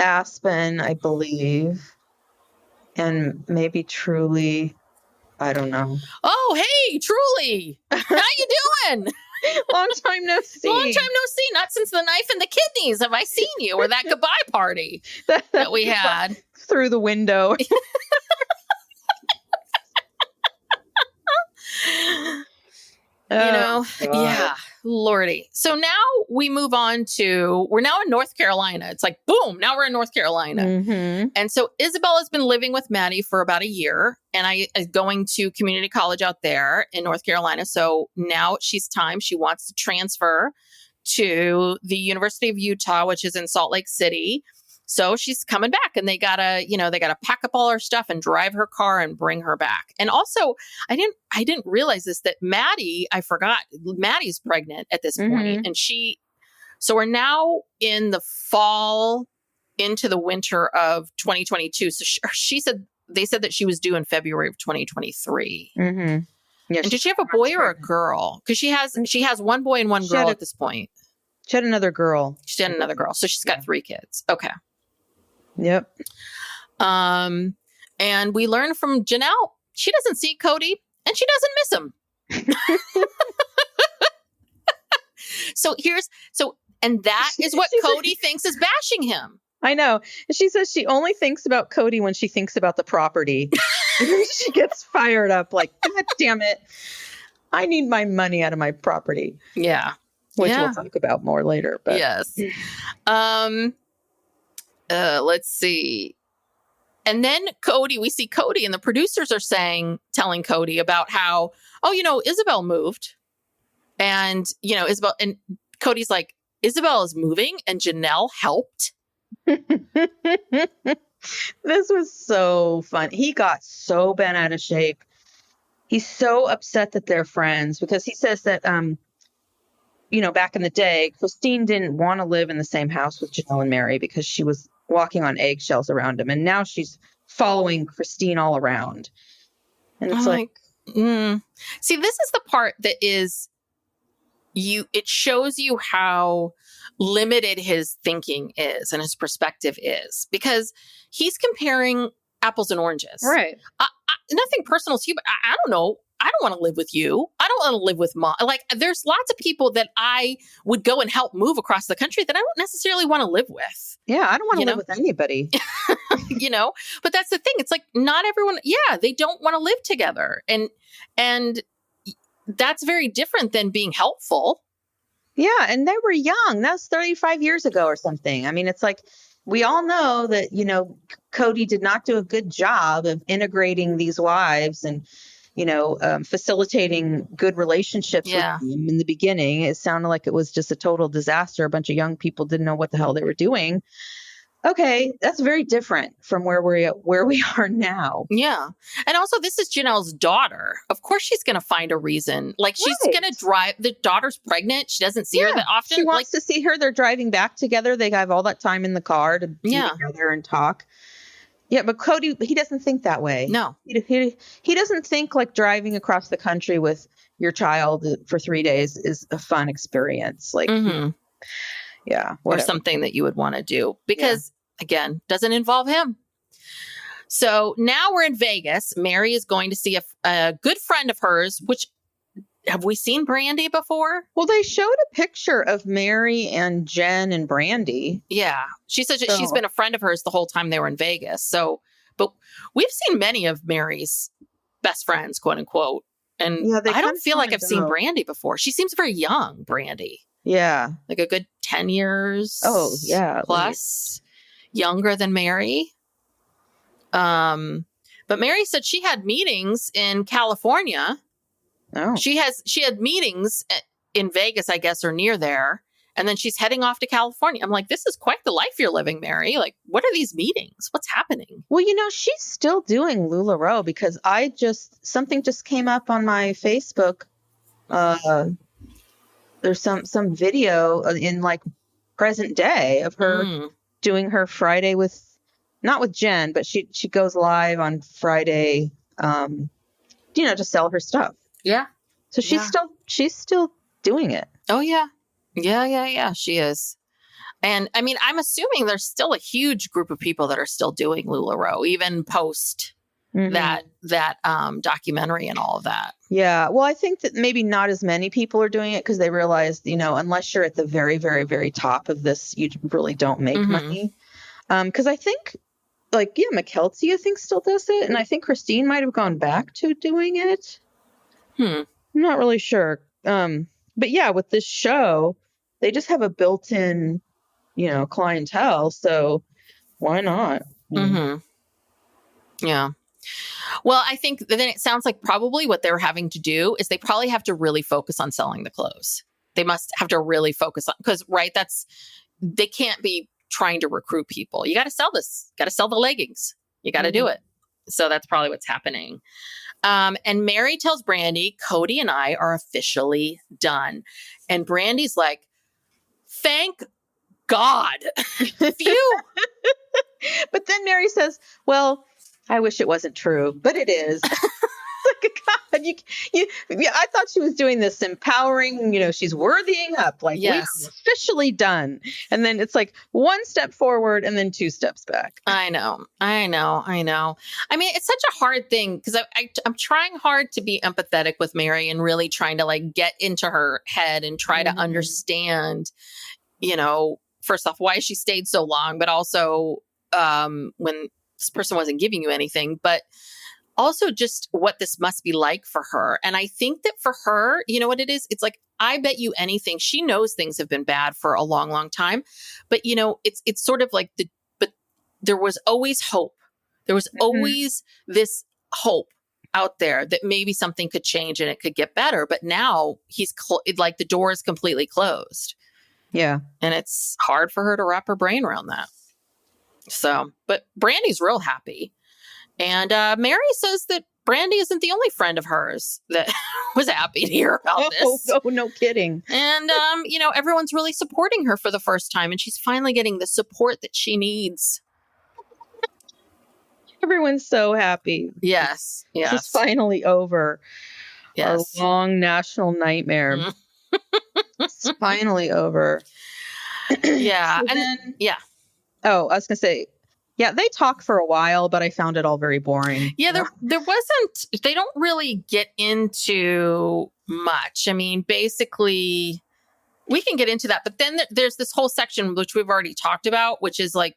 Aspen, I believe, and maybe Truly. I don't know. Oh, hey, Truly. How you doing? Long time no see. Long time no see. Not since the knife and the kidneys have I seen you, or that goodbye party that we had. Through the window. Yeah, Lordy. So now we move on we're now in North Carolina. It's like, boom, now we're in North Carolina. Mm-hmm. And so Isabella's been living with Maddie for about a year, and I is going to community college out there in North Carolina. So now she wants to transfer to the University of Utah, which is in Salt Lake City. So she's coming back, and they gotta pack up all her stuff and drive her car and bring her back. And also, I didn't realize this, that I forgot Maddie's pregnant at this point. And so we're now in the fall into the winter of 2022. So they said that she was due in February of 2023. Mm-hmm. Yeah, and did she have a boy or a girl? Because she has one boy and one girl at this point. She had another girl. So she's got 3 kids. Okay. Yep. And we learned from Janelle, she doesn't see Kody and she doesn't miss him. And that is what Kody thinks is bashing him. I know. And she says she only thinks about Kody when she thinks about the property. She gets fired up like, God damn it. I need my money out of my property. Yeah. Which we'll talk about more later. But. Yes. Let's see. And then we see Kody and the producers are telling Kody about how, Isabel moved. And, Isabel, and Cody's like, Isabel is moving and Janelle helped. This was so fun. He got so bent out of shape. He's so upset that they're friends because he says that, back in the day, Christine didn't want to live in the same house with Janelle and Meri because she was walking on eggshells around him. And now she's following Christine all around. And it's See, this is the part that is it shows you how limited his thinking is and his perspective is because he's comparing apples and oranges. Right. Nothing personal to you, but I don't know. I don't want to live with you. I don't want to live with mom. Like, there's lots of people that I would go and help move across the country that I don't necessarily want to live with. Yeah, I don't want to live with anybody. But that's the thing. It's like not everyone. Yeah, they don't want to live together, and that's very different than being helpful. Yeah, and they were young. That was 35 years ago or something. I mean, it's like we all know that Kody did not do a good job of integrating these wives and. Facilitating good relationships with them in the beginning. It sounded like it was just a total disaster. A bunch of young people didn't know what the hell they were doing. Okay, that's very different from where we are now. Yeah. And also, this is Janelle's daughter. Of course, she's going to find a reason. Like, she's going to drive. The daughter's pregnant. She doesn't see her that often. She wants to see her. They're driving back together. They have all that time in the car to be together and talk. Yeah, but Kody, he doesn't think that way. No. He doesn't think like driving across the country with your child for 3 days is a fun experience. Like, yeah. Or something that you would want to do. Because, again, doesn't involve him. So now we're in Vegas. Meri is going to see a good friend of hers, which... Have we seen Brandi before? Well, they showed a picture of Meri and Jen and Brandi. Yeah. She said she's been a friend of hers the whole time they were in Vegas. So, but we've seen many of Meri's best friends, quote unquote. And I don't feel like I've seen Brandi before. She seems very young, Brandi. Yeah. Like a good 10 years. Oh, yeah. Plus younger than Meri. But Meri said she had meetings in California. Oh. She had meetings in Vegas, I guess, or near there. And then she's heading off to California. I'm like, this is quite the life you're living, Meri. Like, what are these meetings? What's happening? Well, she's still doing LuLaRoe because something just came up on my Facebook. There's some video in like present day of her doing her Friday not with Jen, but she goes live on Friday, to sell her stuff. Yeah. So she's still doing it. Oh, yeah. Yeah. She is. And I mean, I'm assuming there's still a huge group of people that are still doing LuLaRoe, even post that documentary and all of that. Yeah. Well, I think that maybe not as many people are doing it because they realized, unless you're at the very, very, very top of this, you really don't make money. Because I think Mykelti, I think, still does it. And I think Christine might have gone back to doing it. I'm not really sure. But yeah, with this show, they just have a built-in, clientele. So why not? Yeah. Well, I think then it sounds like probably what they're having to do is they probably have to really focus on selling the clothes. They must have to really focus on, because they can't be trying to recruit people. You got to sell this, got to sell the leggings. You got to do it. So that's probably what's happening. And Meri tells Brandi, Kody and I are officially done. And Brandi's like, thank God. Phew. But then Meri says, well, I wish it wasn't true, but it is. I thought she was doing this empowering, she's worthying up, like Yes. we're officially done. And then it's like one step forward and then two steps back. I know. I mean, it's such a hard thing because I'm trying hard to be empathetic with Meri and really trying to like get into her head and try to understand, first off, why she stayed so long, but also when this person wasn't giving you anything, but also just what this must be like for her. And I think that for her, you know what it is? It's like, I bet you anything. She knows things have been bad for a long, long time, but it's sort of like but there was always hope. There was always this hope out there that maybe something could change and it could get better. But now he's like the door is completely closed. Yeah. And it's hard for her to wrap her brain around that. So, but Brandi's real happy. And Meri says that Brandi isn't the only friend of hers that was happy to hear about this. Oh, no kidding. And, everyone's really supporting her for the first time. And she's finally getting the support that she needs. Everyone's so happy. Yes. Yes. It's finally over. Yes. Our long national nightmare. It's finally over. Yeah. So and then, yeah. Oh, I was going to say, yeah, they talk for a while, but I found it all very boring. Yeah, there wasn't, they don't really get into much. I mean, basically, we can get into that. But then there's this whole section, which we've already talked about, which is like,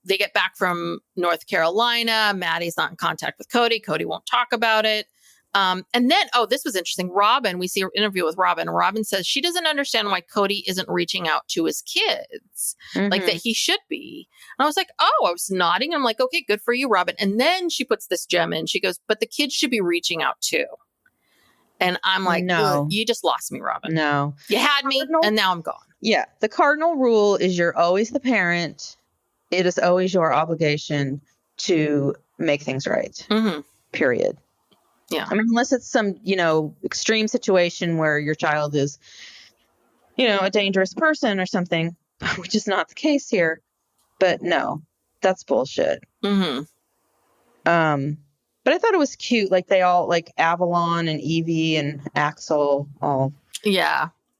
they get back from North Carolina. Maddie's not in contact with Kody. Kody won't talk about it. And then, this was interesting. Robyn, we see her interview with Robyn. Robyn says she doesn't understand why Kody isn't reaching out to his kids, like that he should be. And I was like, I was nodding. I'm like, okay, good for you, Robyn. And then she puts this gem in. She goes, but the kids should be reaching out too. And I'm like, no, you just lost me, Robyn. No, you had me and now I'm gone. Yeah. The cardinal rule is you're always the parent. It is always your obligation to make things right. Period. Yeah. I mean, unless it's some, extreme situation where your child is, a dangerous person or something, which is not the case here. But no, that's bullshit. But I thought it was cute. Like they all, like Avalon and Evie and Axel all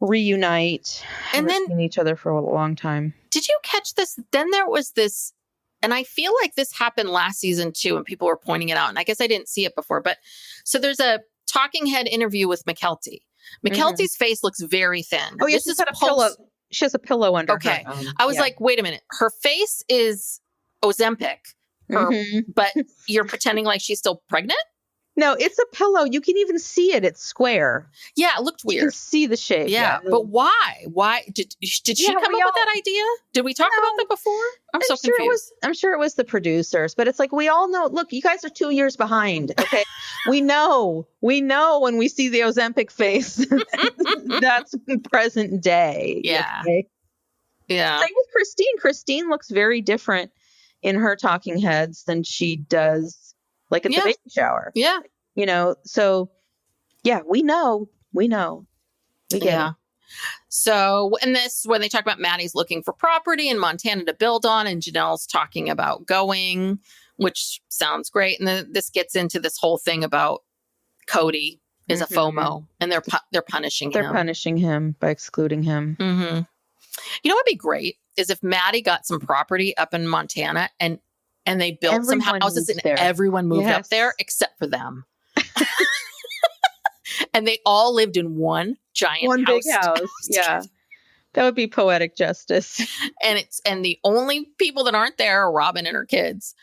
reunite. And then seen each other for a long time. Did you catch this? Then there was this, and I feel like this happened last season too, and people were pointing it out. And I guess I didn't see it before, but so there's a talking head interview with Mykelti. Mykelti's face looks very thin. Oh, yeah, she's got a pillow. She has a pillow under her. I was like, wait a minute. Her face is Ozempic, but you're pretending like she's still pregnant? No, it's a pillow. You can even see it. It's square. Yeah, it looked weird. You can see the shape. Yeah, but why? Why did she come up with that idea? Did we talk about that before? I'm so confused. I'm sure it was the producers, but it's like we all know. Look, you guys are 2 years behind. Okay, we know when we see the Ozempic face. That's present day. Yeah, okay? Yeah. Same with Christine. Christine looks very different in her talking heads than she does. Like at the baby shower. Yeah. So yeah, we know. We get it. So, and this, when they talk about Maddie's looking for property in Montana to build on, and Janelle's talking about going, which sounds great. And then this gets into this whole thing about Kody is a FOMO and they're punishing him. They're punishing him by excluding him. What'd be great is if Maddie got some property up in Montana and they built some houses and everyone moved up there except for them. And they all lived in one big house. Yeah. That would be poetic justice. And the only people that aren't there are Robyn and her kids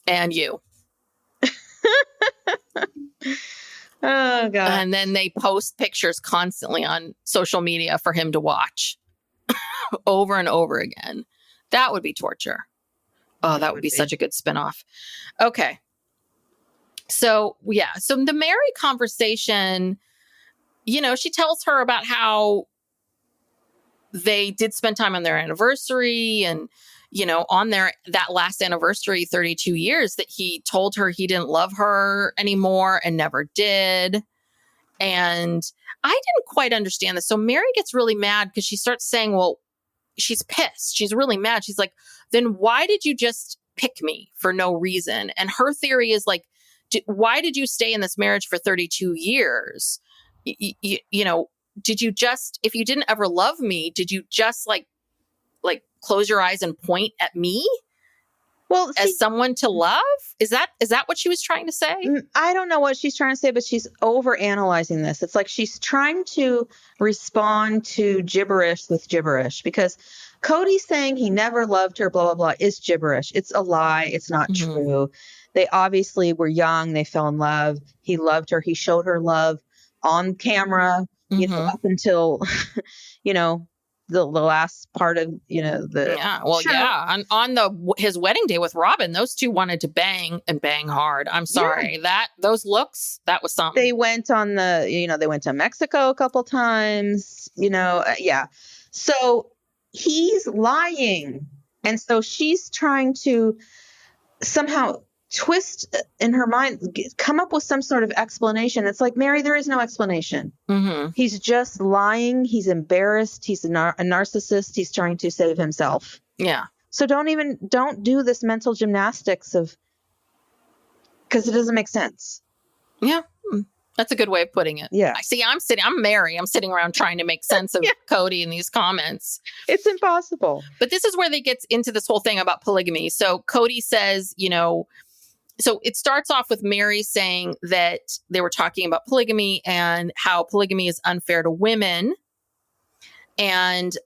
and you. Oh, God. And then they post pictures constantly on social media for him to watch over and over again. That would be torture. Oh, that would be such a good spinoff. Okay. So, yeah. So the Meri conversation, she tells her about how they did spend time on their anniversary and, on that last anniversary, 32 years, that he told her he didn't love her anymore and never did. And I didn't quite understand this. So Meri gets really mad because she starts saying, well, she's pissed. She's really mad. She's like, then why did you just pick me for no reason? And her theory is like, why did you stay in this marriage for 32 years? You know, did you just, if you didn't ever love me, did you just like close your eyes and point at me? Well, as someone to love? Is that what she was trying to say? I don't know what she's trying to say, but she's over analyzing this. It's like she's trying to respond to gibberish with gibberish, because Kody saying he never loved her, blah, blah, blah, is gibberish. It's a lie. It's not true. They obviously were young. They fell in love. He loved her. He showed her love on camera, you know, up until, you know, the last part of, you know, the show. On his wedding day with Robyn, those two wanted to bang and bang hard. I'm sorry, those looks, that was something. They went on they went to Mexico a couple times, you know. So he's lying, and so she's trying to somehow twist in her mind, come up with some sort of explanation. It's like, Meri, there is no explanation. He's just lying. He's embarrassed. He's a narcissist. He's trying to save himself. Yeah. So don't do this mental gymnastics because it doesn't make sense. Yeah. That's a good way of putting it. Yeah. I'm Meri. I'm sitting around trying to make sense of Kody in these comments. It's impossible. But this is where they get into this whole thing about polygamy. So Kody says, you know, so it starts off with Meri saying that they were talking about polygamy and how polygamy is unfair to women. And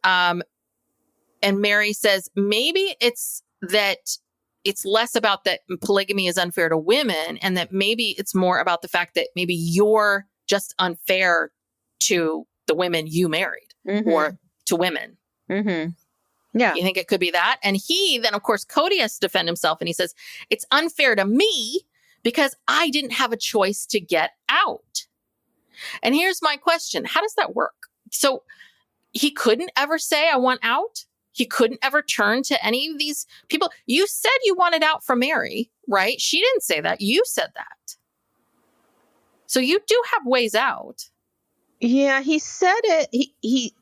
Meri says, maybe it's that it's less about that polygamy is unfair to women, and that maybe it's more about the fact that maybe you're just unfair to the women you married or to women. Yeah. You think it could be that? And then, of course, Kody has to defend himself, and he says, it's unfair to me because I didn't have a choice to get out. And here's my question. How does that work? So he couldn't ever say, I want out? He couldn't ever turn to any of these people? You said you wanted out from Meri, right? She didn't say that. You said that. So you do have ways out. Yeah, he said it. He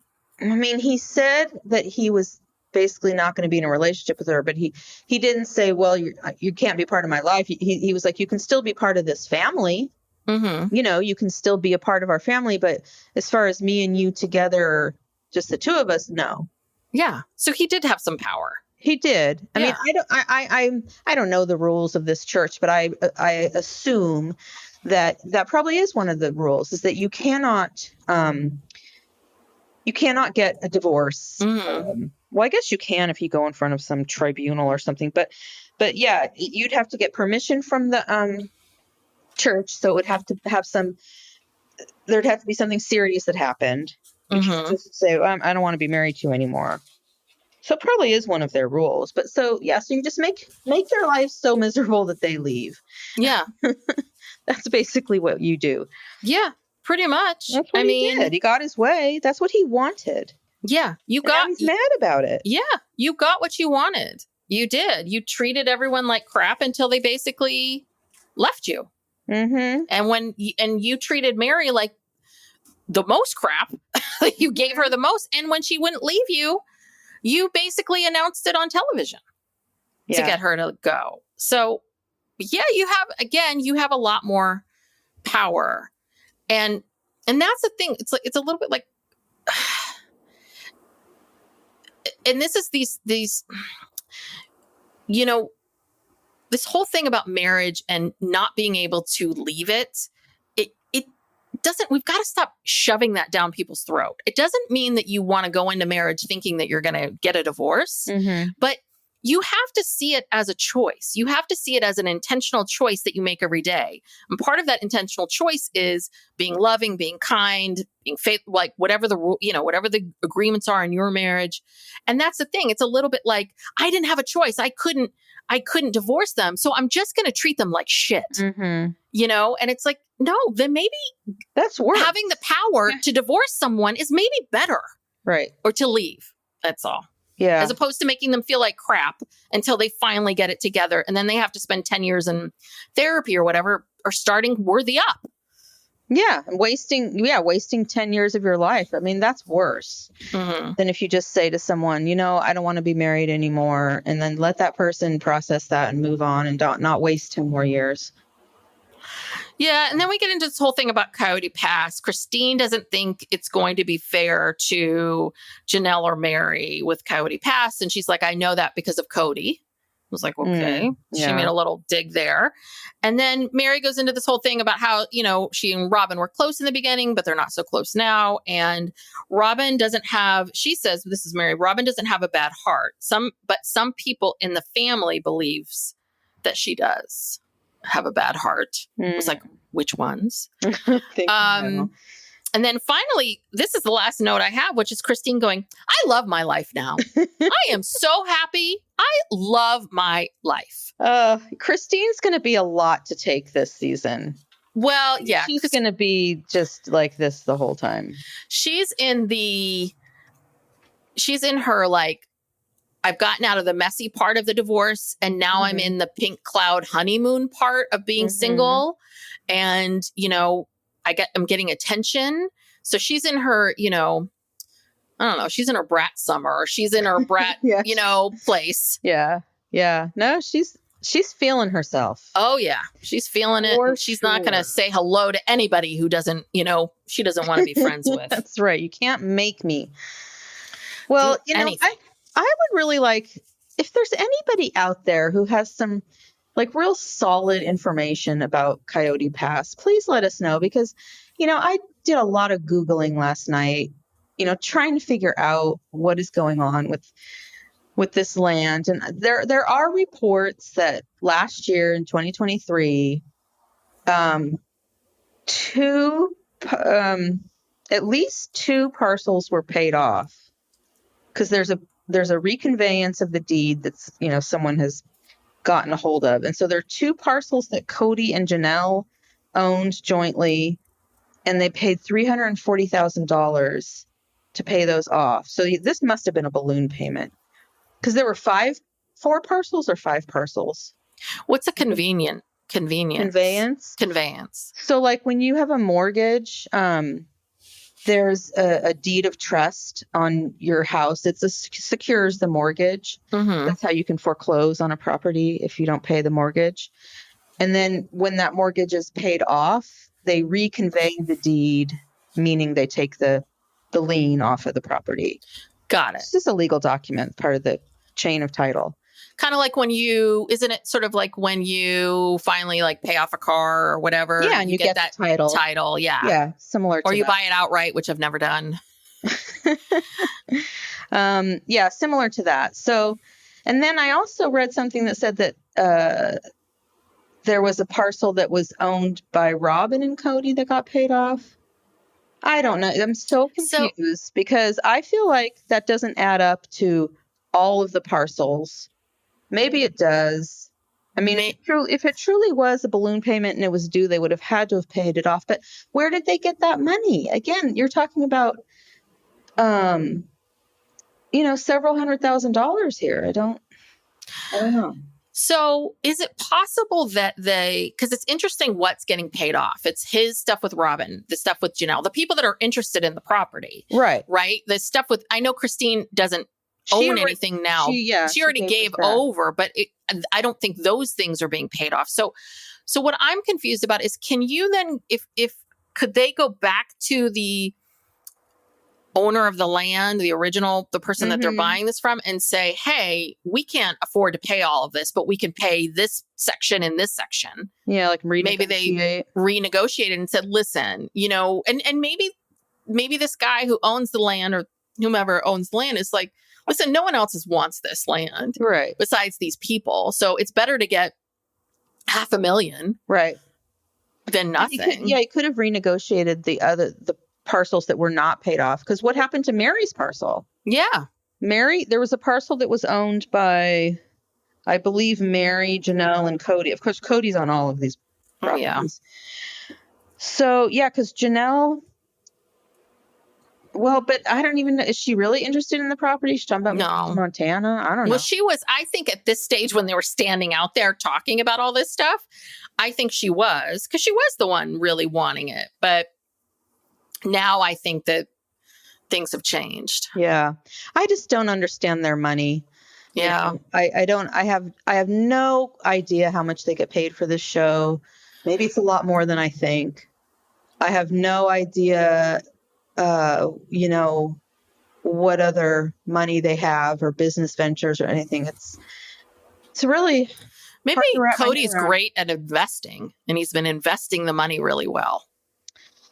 said that he was basically not going to be in a relationship with her, but he didn't say, well, you can't be part of my life. He was like, you can still be part of this family. You know, you can still be a part of our family, but as far as me and you together, just the two of us, no. Yeah. So he did have some power. He did. I mean, I don't know the rules of this church, but I assume that probably is one of the rules, is that you cannot get a divorce. Well, I guess you can if you go in front of some tribunal or something, but yeah, you'd have to get permission from the church. So it would have to have there'd have to be something serious that happened. You can't just say, I don't want to be married to you anymore. So it probably is one of their rules. But so you just make their lives so miserable that they leave. Yeah. That's basically what you do. Yeah, pretty much. That's what he did. He got his way. That's what he wanted. Yeah. He's mad about it. Yeah. You got what you wanted. You did. You treated everyone like crap until they basically left you. And you treated Meri like the most crap. You gave her the most. And when she wouldn't leave you, you basically announced it on television to get her to go. So yeah, you have a lot more power. And that's the thing. It's a little bit like, and this is these, you know, this whole thing about marriage and not being able to leave it we've got to stop shoving that down people's throat. It doesn't mean that you want to go into marriage thinking that you're going to get a divorce, but you have to see it as a choice. You have to see it as an intentional choice that you make every day. And part of that intentional choice is being loving, being kind, being faithful, like whatever the agreements are in your marriage. And that's the thing. It's a little bit like, I didn't have a choice. I couldn't divorce them. So I'm just going to treat them like shit, you know? And it's like, no, then maybe that's worse. Having the power to divorce someone is maybe better. Right. Or to leave. That's all. Yeah. As opposed to making them feel like crap until they finally get it together. And then they have to spend 10 years in therapy or whatever, or starting Worthy Up. Yeah. Wasting 10 years of your life. I mean, that's worse than if you just say to someone, you know, I don't want to be married anymore. And then let that person process that and move on and not waste 10 more years. Yeah, and then we get into this whole thing about Coyote Pass. Christine doesn't think it's going to be fair to Janelle or Meri with Coyote Pass. And she's like, I know that because of Kody. I was like, okay. She yeah. made a little dig there. And then Meri goes into this whole thing about how, she and Robyn were close in the beginning, but they're not so close now. And Robyn doesn't have, she says, this is Meri, Robyn doesn't have a bad heart. But some people in the family believes that she does have a bad heart. It was like, which ones? And then finally, this is the last note I have, which is Christine going, I love my life now. I am so happy. I love my life. Christine's going to be a lot to take this season. Well, yeah. She's going to be just like this the whole time. She's in her, like, I've gotten out of the messy part of the divorce, and now I'm in the pink cloud honeymoon part of being single. And, I'm getting attention. So she's in her, I don't know, she's in her brat summer, or she's in her brat, place. Yeah. Yeah. No, she's feeling herself. Oh yeah. She's feeling it. For She's sure. not going to say hello to anybody who doesn't, she doesn't want to be friends with. That's right. You can't make me. Well, anything. I would really like, if there's anybody out there who has some like real solid information about Coyote Pass, please let us know, because, I did a lot of Googling last night, trying to figure out what is going on with this land. And there are reports that last year in 2023, at least 2 parcels were paid off, because there's a reconveyance of the deed that's, someone has gotten a hold of. And so there are 2 parcels that Kody and Janelle owned jointly, and they paid $340,000 to pay those off. So this must have been a balloon payment, because there were 4 parcels or 5 parcels. What's a convenience? Conveyance. So like when you have a mortgage, there's a deed of trust on your house. It secures the mortgage. That's how you can foreclose on a property if you don't pay the mortgage. And then when that mortgage is paid off, they reconvey the deed, meaning they take the lien off of the property. Got it. It's just a legal document, part of the chain of title. Kind of like isn't it sort of like when you finally like pay off a car or whatever? Yeah, and you get that title. Yeah. Yeah, similar to Or you that. buy it outright, which I've never done. Yeah, similar to that. So, and then I also read something that said that there was a parcel that was owned by Robyn and Kody that got paid off. I don't know. I'm so confused because I feel like that doesn't add up to all of the parcels. Maybe it does. I mean, if it truly was a balloon payment and it was due, they would have had to have paid it off. But where did they get that money? Again, you're talking about, several $100,000 here. I don't know. So is it possible that because it's interesting what's getting paid off. It's his stuff with Robyn, the stuff with Janelle, the people that are interested in the property. Right. Right. The stuff I know Christine doesn't own anything now. She already gave over, but I don't think those things are being paid off. So what I'm confused about is, can you then, could they go back to the owner of the land, the person that they're buying this from, and say, hey, we can't afford to pay all of this, but we can pay this section and this section. Yeah, like maybe they renegotiated and said, listen, and maybe this guy who owns the land or whomever owns the land is like, listen, no one else wants this land, right? Besides these people, so it's better to get $500,000, right, than nothing. He could have renegotiated the parcels that were not paid off. Because what happened to Meri's parcel? Yeah, there was a parcel that was owned by, I believe, Meri, Janelle, and Kody. Of course, Cody's on all of these properties. Yeah. So yeah, because Janelle. Well, but I don't even know. Is she really interested in the property? She's talking about Montana. I don't know. Well, she was, I think at this stage when they were standing out there talking about all this stuff, I think she was, because she was the one really wanting it. But now I think that things have changed. Yeah. I just don't understand their money. Yeah. I have no idea how much they get paid for this show. Maybe it's a lot more than I think. I have no idea, what other money they have or business ventures or anything. It's really Maybe hard to wrap my head Cody's around. great at investing, and he's been investing the money really well.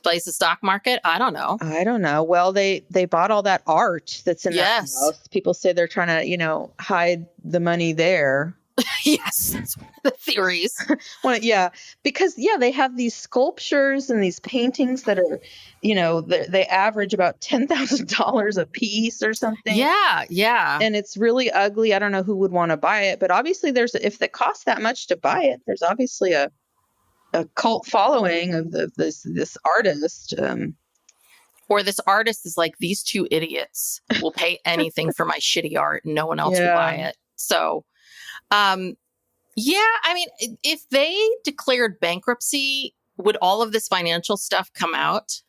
Plays the stock market? I don't know. Well, they bought all that art that's in that Yes. house. People say they're trying to, hide the money there. Yes, that's one of the theories. Well, yeah, because they have these sculptures and these paintings that are, they average about $10,000 a piece or something. Yeah. And it's really ugly. I don't know who would want to buy it, but obviously if it costs that much to buy it, there's obviously a cult following of this artist. Or this artist is like, these two idiots will pay anything for my shitty art and no one else will buy it. So, I mean, if they declared bankruptcy, would all of this financial stuff come out?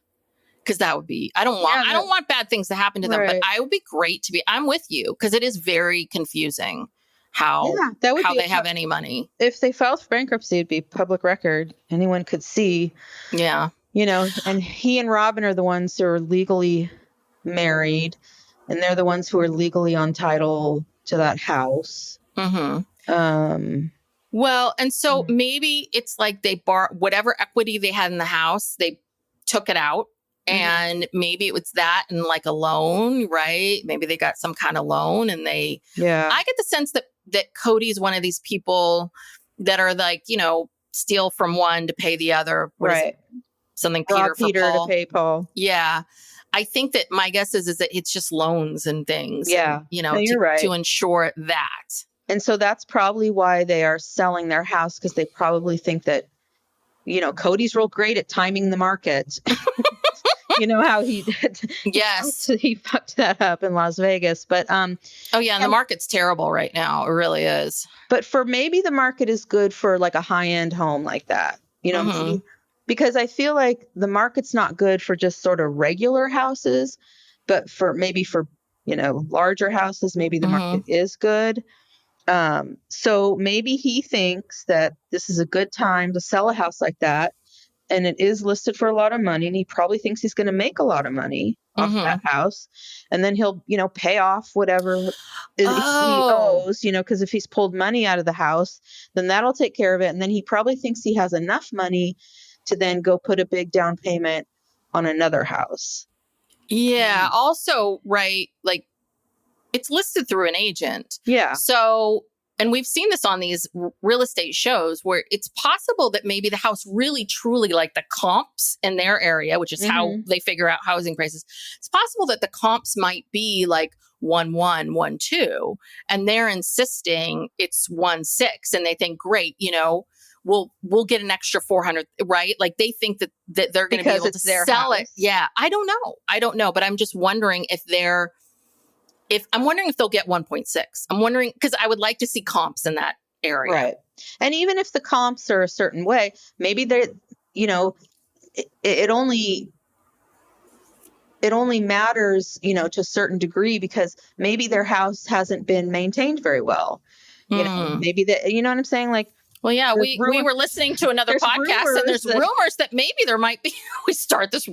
Because that would be, I don't want bad things to happen to them, but I would be great I'm with you, because it is very confusing how they have any money. If they filed for bankruptcy, it'd be public record. Anyone could see. Yeah. And he and Robyn are the ones who are legally married, and they're the ones who are legally on title to that house. Mm-hmm. Well, and so maybe it's like they whatever equity they had in the house, they took it out. And maybe it was that and like a loan, right? Maybe they got some kind of loan and I get the sense that Cody's one of these people that are like, steal from one to pay the other. Right. Something Peter for Paul. To pay Paul. Yeah. I think that my guess is that it's just loans and things. Yeah. You're right. To ensure that. And so that's probably why they are selling their house, because they probably think that, Cody's real great at timing the market. You know how he did. Yes. He fucked that up in Las Vegas. But and the market's terrible right now. It really is. But for maybe the market is good for like a high-end home like that. Maybe, because I feel like the market's not good for just sort of regular houses, but for larger houses, maybe the market is good. So maybe he thinks that this is a good time to sell a house like that. And it is listed for a lot of money. And he probably thinks he's going to make a lot of money off that house. And then he'll, pay off whatever he owes, because if he's pulled money out of the house, then that'll take care of it. And then he probably thinks he has enough money to then go put a big down payment on another house. Yeah. Also, right. Like, it's listed through an agent. Yeah. So, and we've seen this on these real estate shows where it's possible that maybe the house really truly, like the comps in their area, which is how they figure out housing prices. It's possible that the comps might be like 1.1, 1.2, and they're insisting it's 1.6, and they think, great, we'll get an extra 400, right? Like they think that they're going to be able to sell it. Yeah, I don't know, but I'm just wondering if they'll get 1.6. I'm wondering, because I would like to see comps in that area. Right. And even if the comps are a certain way, maybe they're, it only matters, to a certain degree, because maybe their house hasn't been maintained very well. Maybe that, you know what I'm saying? Like, well, yeah, we were listening to another podcast, and there's rumors that maybe there might be, we start this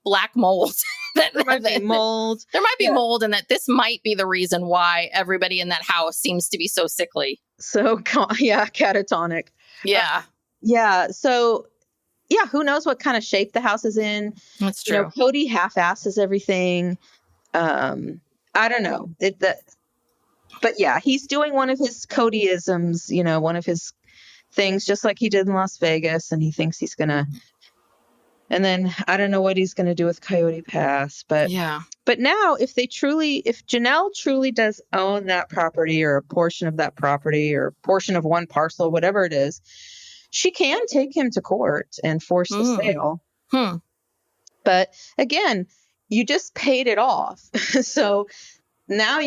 black mold. There might be mold. There might be mold, and that this might be the reason why everybody in that house seems to be so sickly. So, catatonic. Yeah. So, who knows what kind of shape the house is in? That's true. Cody half-asses everything. I don't know. But yeah, he's doing one of his Codyisms, one of his things, just like he did in Las Vegas. And he thinks he's going to, and then I don't know what he's going to do with Coyote Pass, but now if Janelle truly does own that property or a portion of that property or a portion of one parcel, whatever it is, she can take him to court and force the sale. But again, you just paid it off. So now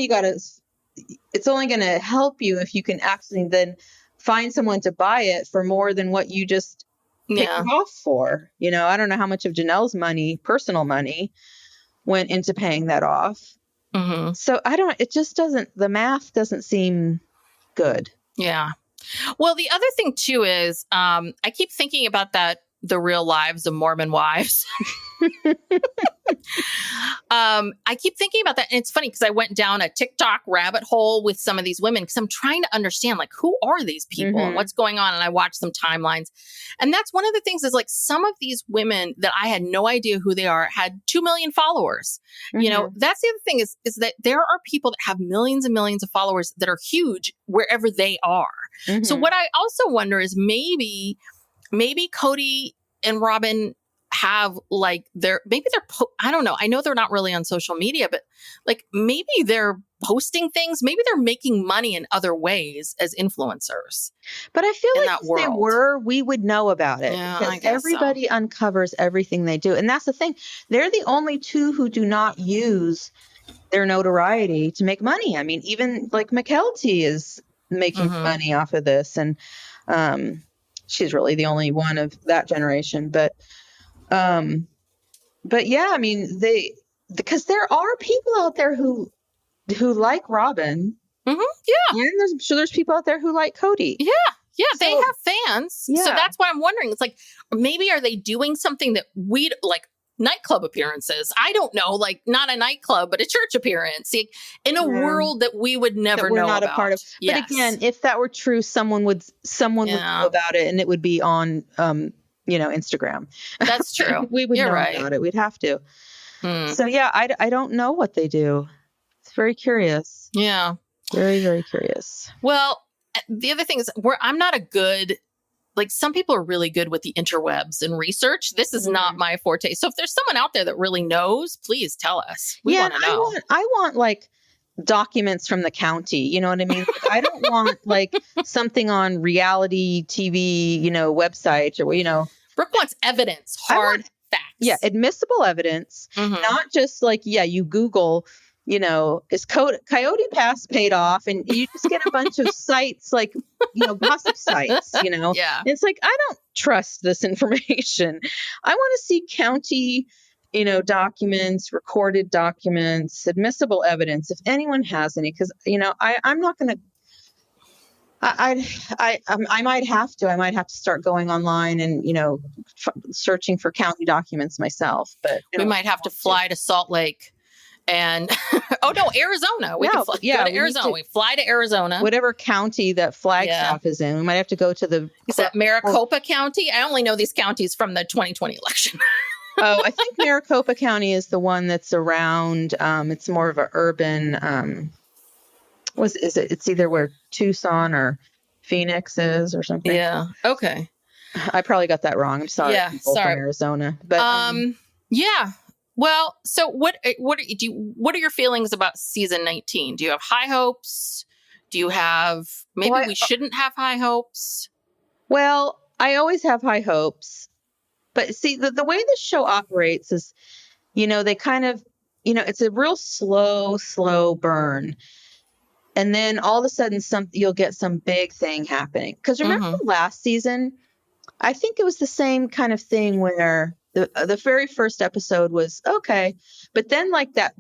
it's only going to help you if you can actually then find someone to buy it for more than what you just paid off for. I don't know how much of Janelle's personal money went into paying that off. So the math doesn't seem good. Yeah. Well, the other thing too is I keep thinking about the real lives of Mormon wives. I keep thinking about that. And it's funny because I went down a TikTok rabbit hole with some of these women because I'm trying to understand, like, who are these people and what's going on? And I watched some timelines. And that's one of the things is like some of these women that I had no idea who they are had 2 million followers. You know, that's the other thing is that there are people that have millions and millions of followers that are huge wherever they are. So what I also wonder is maybe Kody and Robyn have like I don't know. I know they're not really on social media, but like maybe they're posting things. Maybe they're making money in other ways as influencers. But I feel in like that if they world. were, we would know about it. Yeah, because I guess everybody uncovers everything they do. And that's the thing. They're the only two who do not use their notoriety to make money. I mean, even like Mykelti is making money off of this. And she's really the only one of that generation. But yeah, I mean, because there are people out there who like Robyn. Yeah. And I'm sure there's people out there who like Kody. Yeah. Yeah. They have fans. Yeah. So that's why I'm wondering. It's like, maybe are they doing something that we like nightclub appearances? I don't know, like not a nightclub, but a church appearance in a world that we would never that we're know not about. A part of. Yes. But again, if that were true, someone would know about it, and it would be on, Instagram. That's true. We would know right. about it. We'd have to. So yeah, I don't know what they do. It's very curious. Yeah. Very, very curious. Well, the other thing is I'm not a good, like some people are really good with the interwebs and research. This is not my forte. So if there's someone out there that really knows, please tell us. We want to know. I want like documents from the county. You know what I mean? Like, I don't want like something on reality TV, websites or, Brooke wants evidence, hard facts. Yeah. Admissible evidence, not just like, you Google, is Coyote Pass paid off? And you just get a bunch of sites like, gossip sites, Yeah. It's like, I don't trust this information. I want to see county, documents, recorded documents, admissible evidence, if anyone has any, because, I'm not going to, I might have to start going online and, searching for county documents myself, but we might have to fly to Salt Lake. And Arizona. We can go to Arizona. We fly to Arizona. Whatever county that Flagstaff is in. We might have to go to the. Is that Maricopa County? I only know these counties from the 2020 election. Oh, I think Maricopa County is the one that's around. It's more of an urban. It's either where Tucson or Phoenix is or something. Yeah. Okay. I probably got that wrong. I'm sorry. Yeah. People Sorry. from Arizona, but yeah. Well, so what are your feelings about season 19? Do you have high hopes? Do you have we shouldn't have high hopes? Well, I always have high hopes. But see, the way this show operates is, they kind of, it's a real slow burn. And then all of a sudden you'll get some big thing happening. Because remember last season, I think it was the same kind of thing where the very first episode was okay, but then like that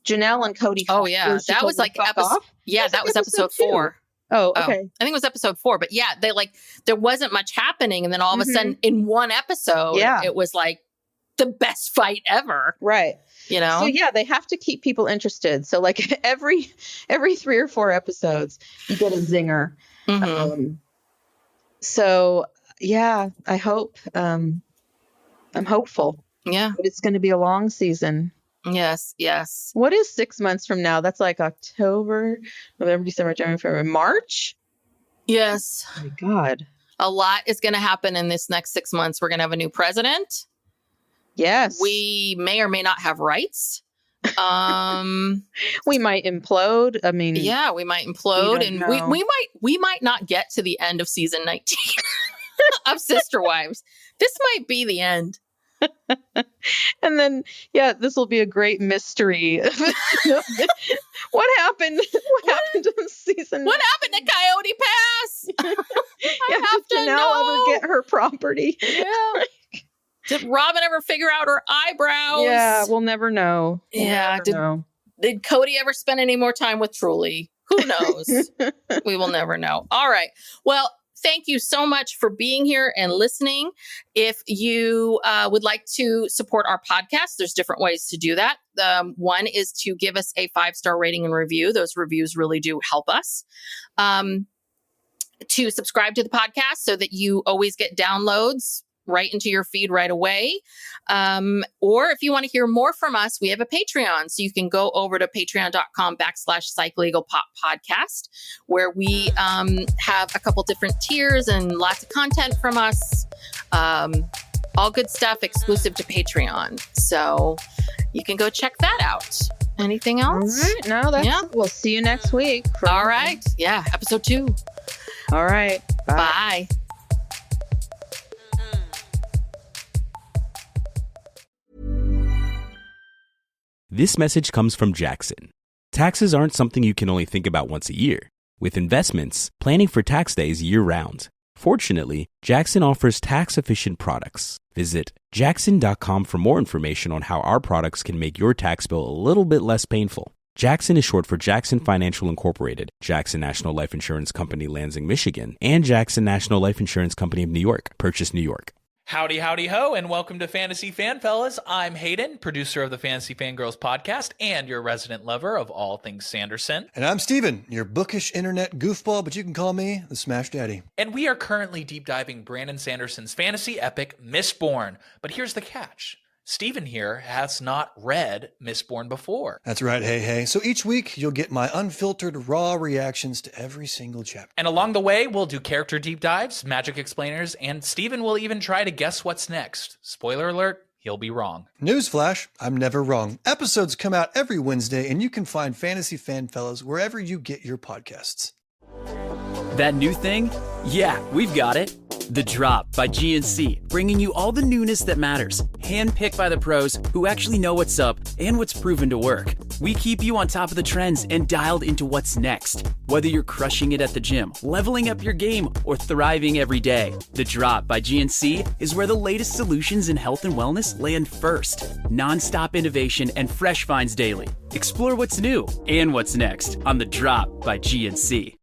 Janelle and Kody. Oh yeah, that was like episode. Yeah, that was episode 4. Oh, okay. I think it was episode 4, but yeah, there wasn't much happening, and then all of a sudden in one episode, it was like the best fight ever. Right. So yeah, they have to keep people interested. So like every 3 or 4 episodes, you get a zinger. So yeah, I hope. I'm hopeful. Yeah. But it's going to be a long season. Yes. Yes. What is 6 months from now? That's like October, November, December, January, February, March? Yes. Oh my God. A lot is going to happen in this next 6 months. We're going to have a new president. Yes. We may or may not have rights. We might implode. I mean, yeah, we might implode, and we might not get to the end of season 19 of Sister Wives. This might be the end. And then, this will be a great mystery. What happened? What happened in season? What happened to Coyote Pass? I have to Janelle know. ever get her property? Yeah. Did Robyn ever figure out her eyebrows? Yeah, we'll never know. Did Kody ever spend any more time with Truly? Who knows? We will never know. All right. Well, thank you so much for being here and listening. If you would like to support our podcast, there's different ways to do that. One is to give us a 5-star rating and review. Those reviews really do help us. To subscribe to the podcast so that you always get downloads right into your feed right away. Or if you want to hear more from us, we have a Patreon. So you can go over to patreon.com/PsychLegalPodcast, where we have a couple different tiers and lots of content from us. All good stuff exclusive to Patreon. So you can go check that out. Anything else? All right. No, that's We'll see you next week. All right. Yeah. Episode 2. All right. Bye. Bye. This message comes from Jackson. Taxes aren't something you can only think about once a year. With investments, planning for tax day is year-round. Fortunately, Jackson offers tax-efficient products. Visit jackson.com for more information on how our products can make your tax bill a little bit less painful. Jackson is short for Jackson Financial Incorporated, Jackson National Life Insurance Company, Lansing, Michigan, and Jackson National Life Insurance Company of New York, Purchase, New York. Howdy, howdy, ho, and welcome to Fantasy Fan Fellas. I'm Hayden, producer of the Fantasy Fangirls podcast and your resident lover of all things Sanderson. And I'm Steven, your bookish internet goofball, but you can call me the Smash Daddy. And we are currently deep diving Brandon Sanderson's fantasy epic, Mistborn. But here's the catch. Steven here has not read Mistborn before. That's right, hey. So each week, you'll get my unfiltered, raw reactions to every single chapter. And along the way, we'll do character deep dives, magic explainers, and Steven will even try to guess what's next. Spoiler alert, he'll be wrong. Newsflash, I'm never wrong. Episodes come out every Wednesday, and you can find Fantasy Fan Fellas wherever you get your podcasts. That new thing? Yeah, we've got it. The Drop by GNC, bringing you all the newness that matters, handpicked by the pros who actually know what's up and what's proven to work. We keep you on top of the trends and dialed into what's next. Whether you're crushing it at the gym, leveling up your game, or thriving every day, The Drop by GNC is where the latest solutions in health and wellness land first. Non-stop innovation and fresh finds daily. Explore what's new and what's next on The Drop by GNC.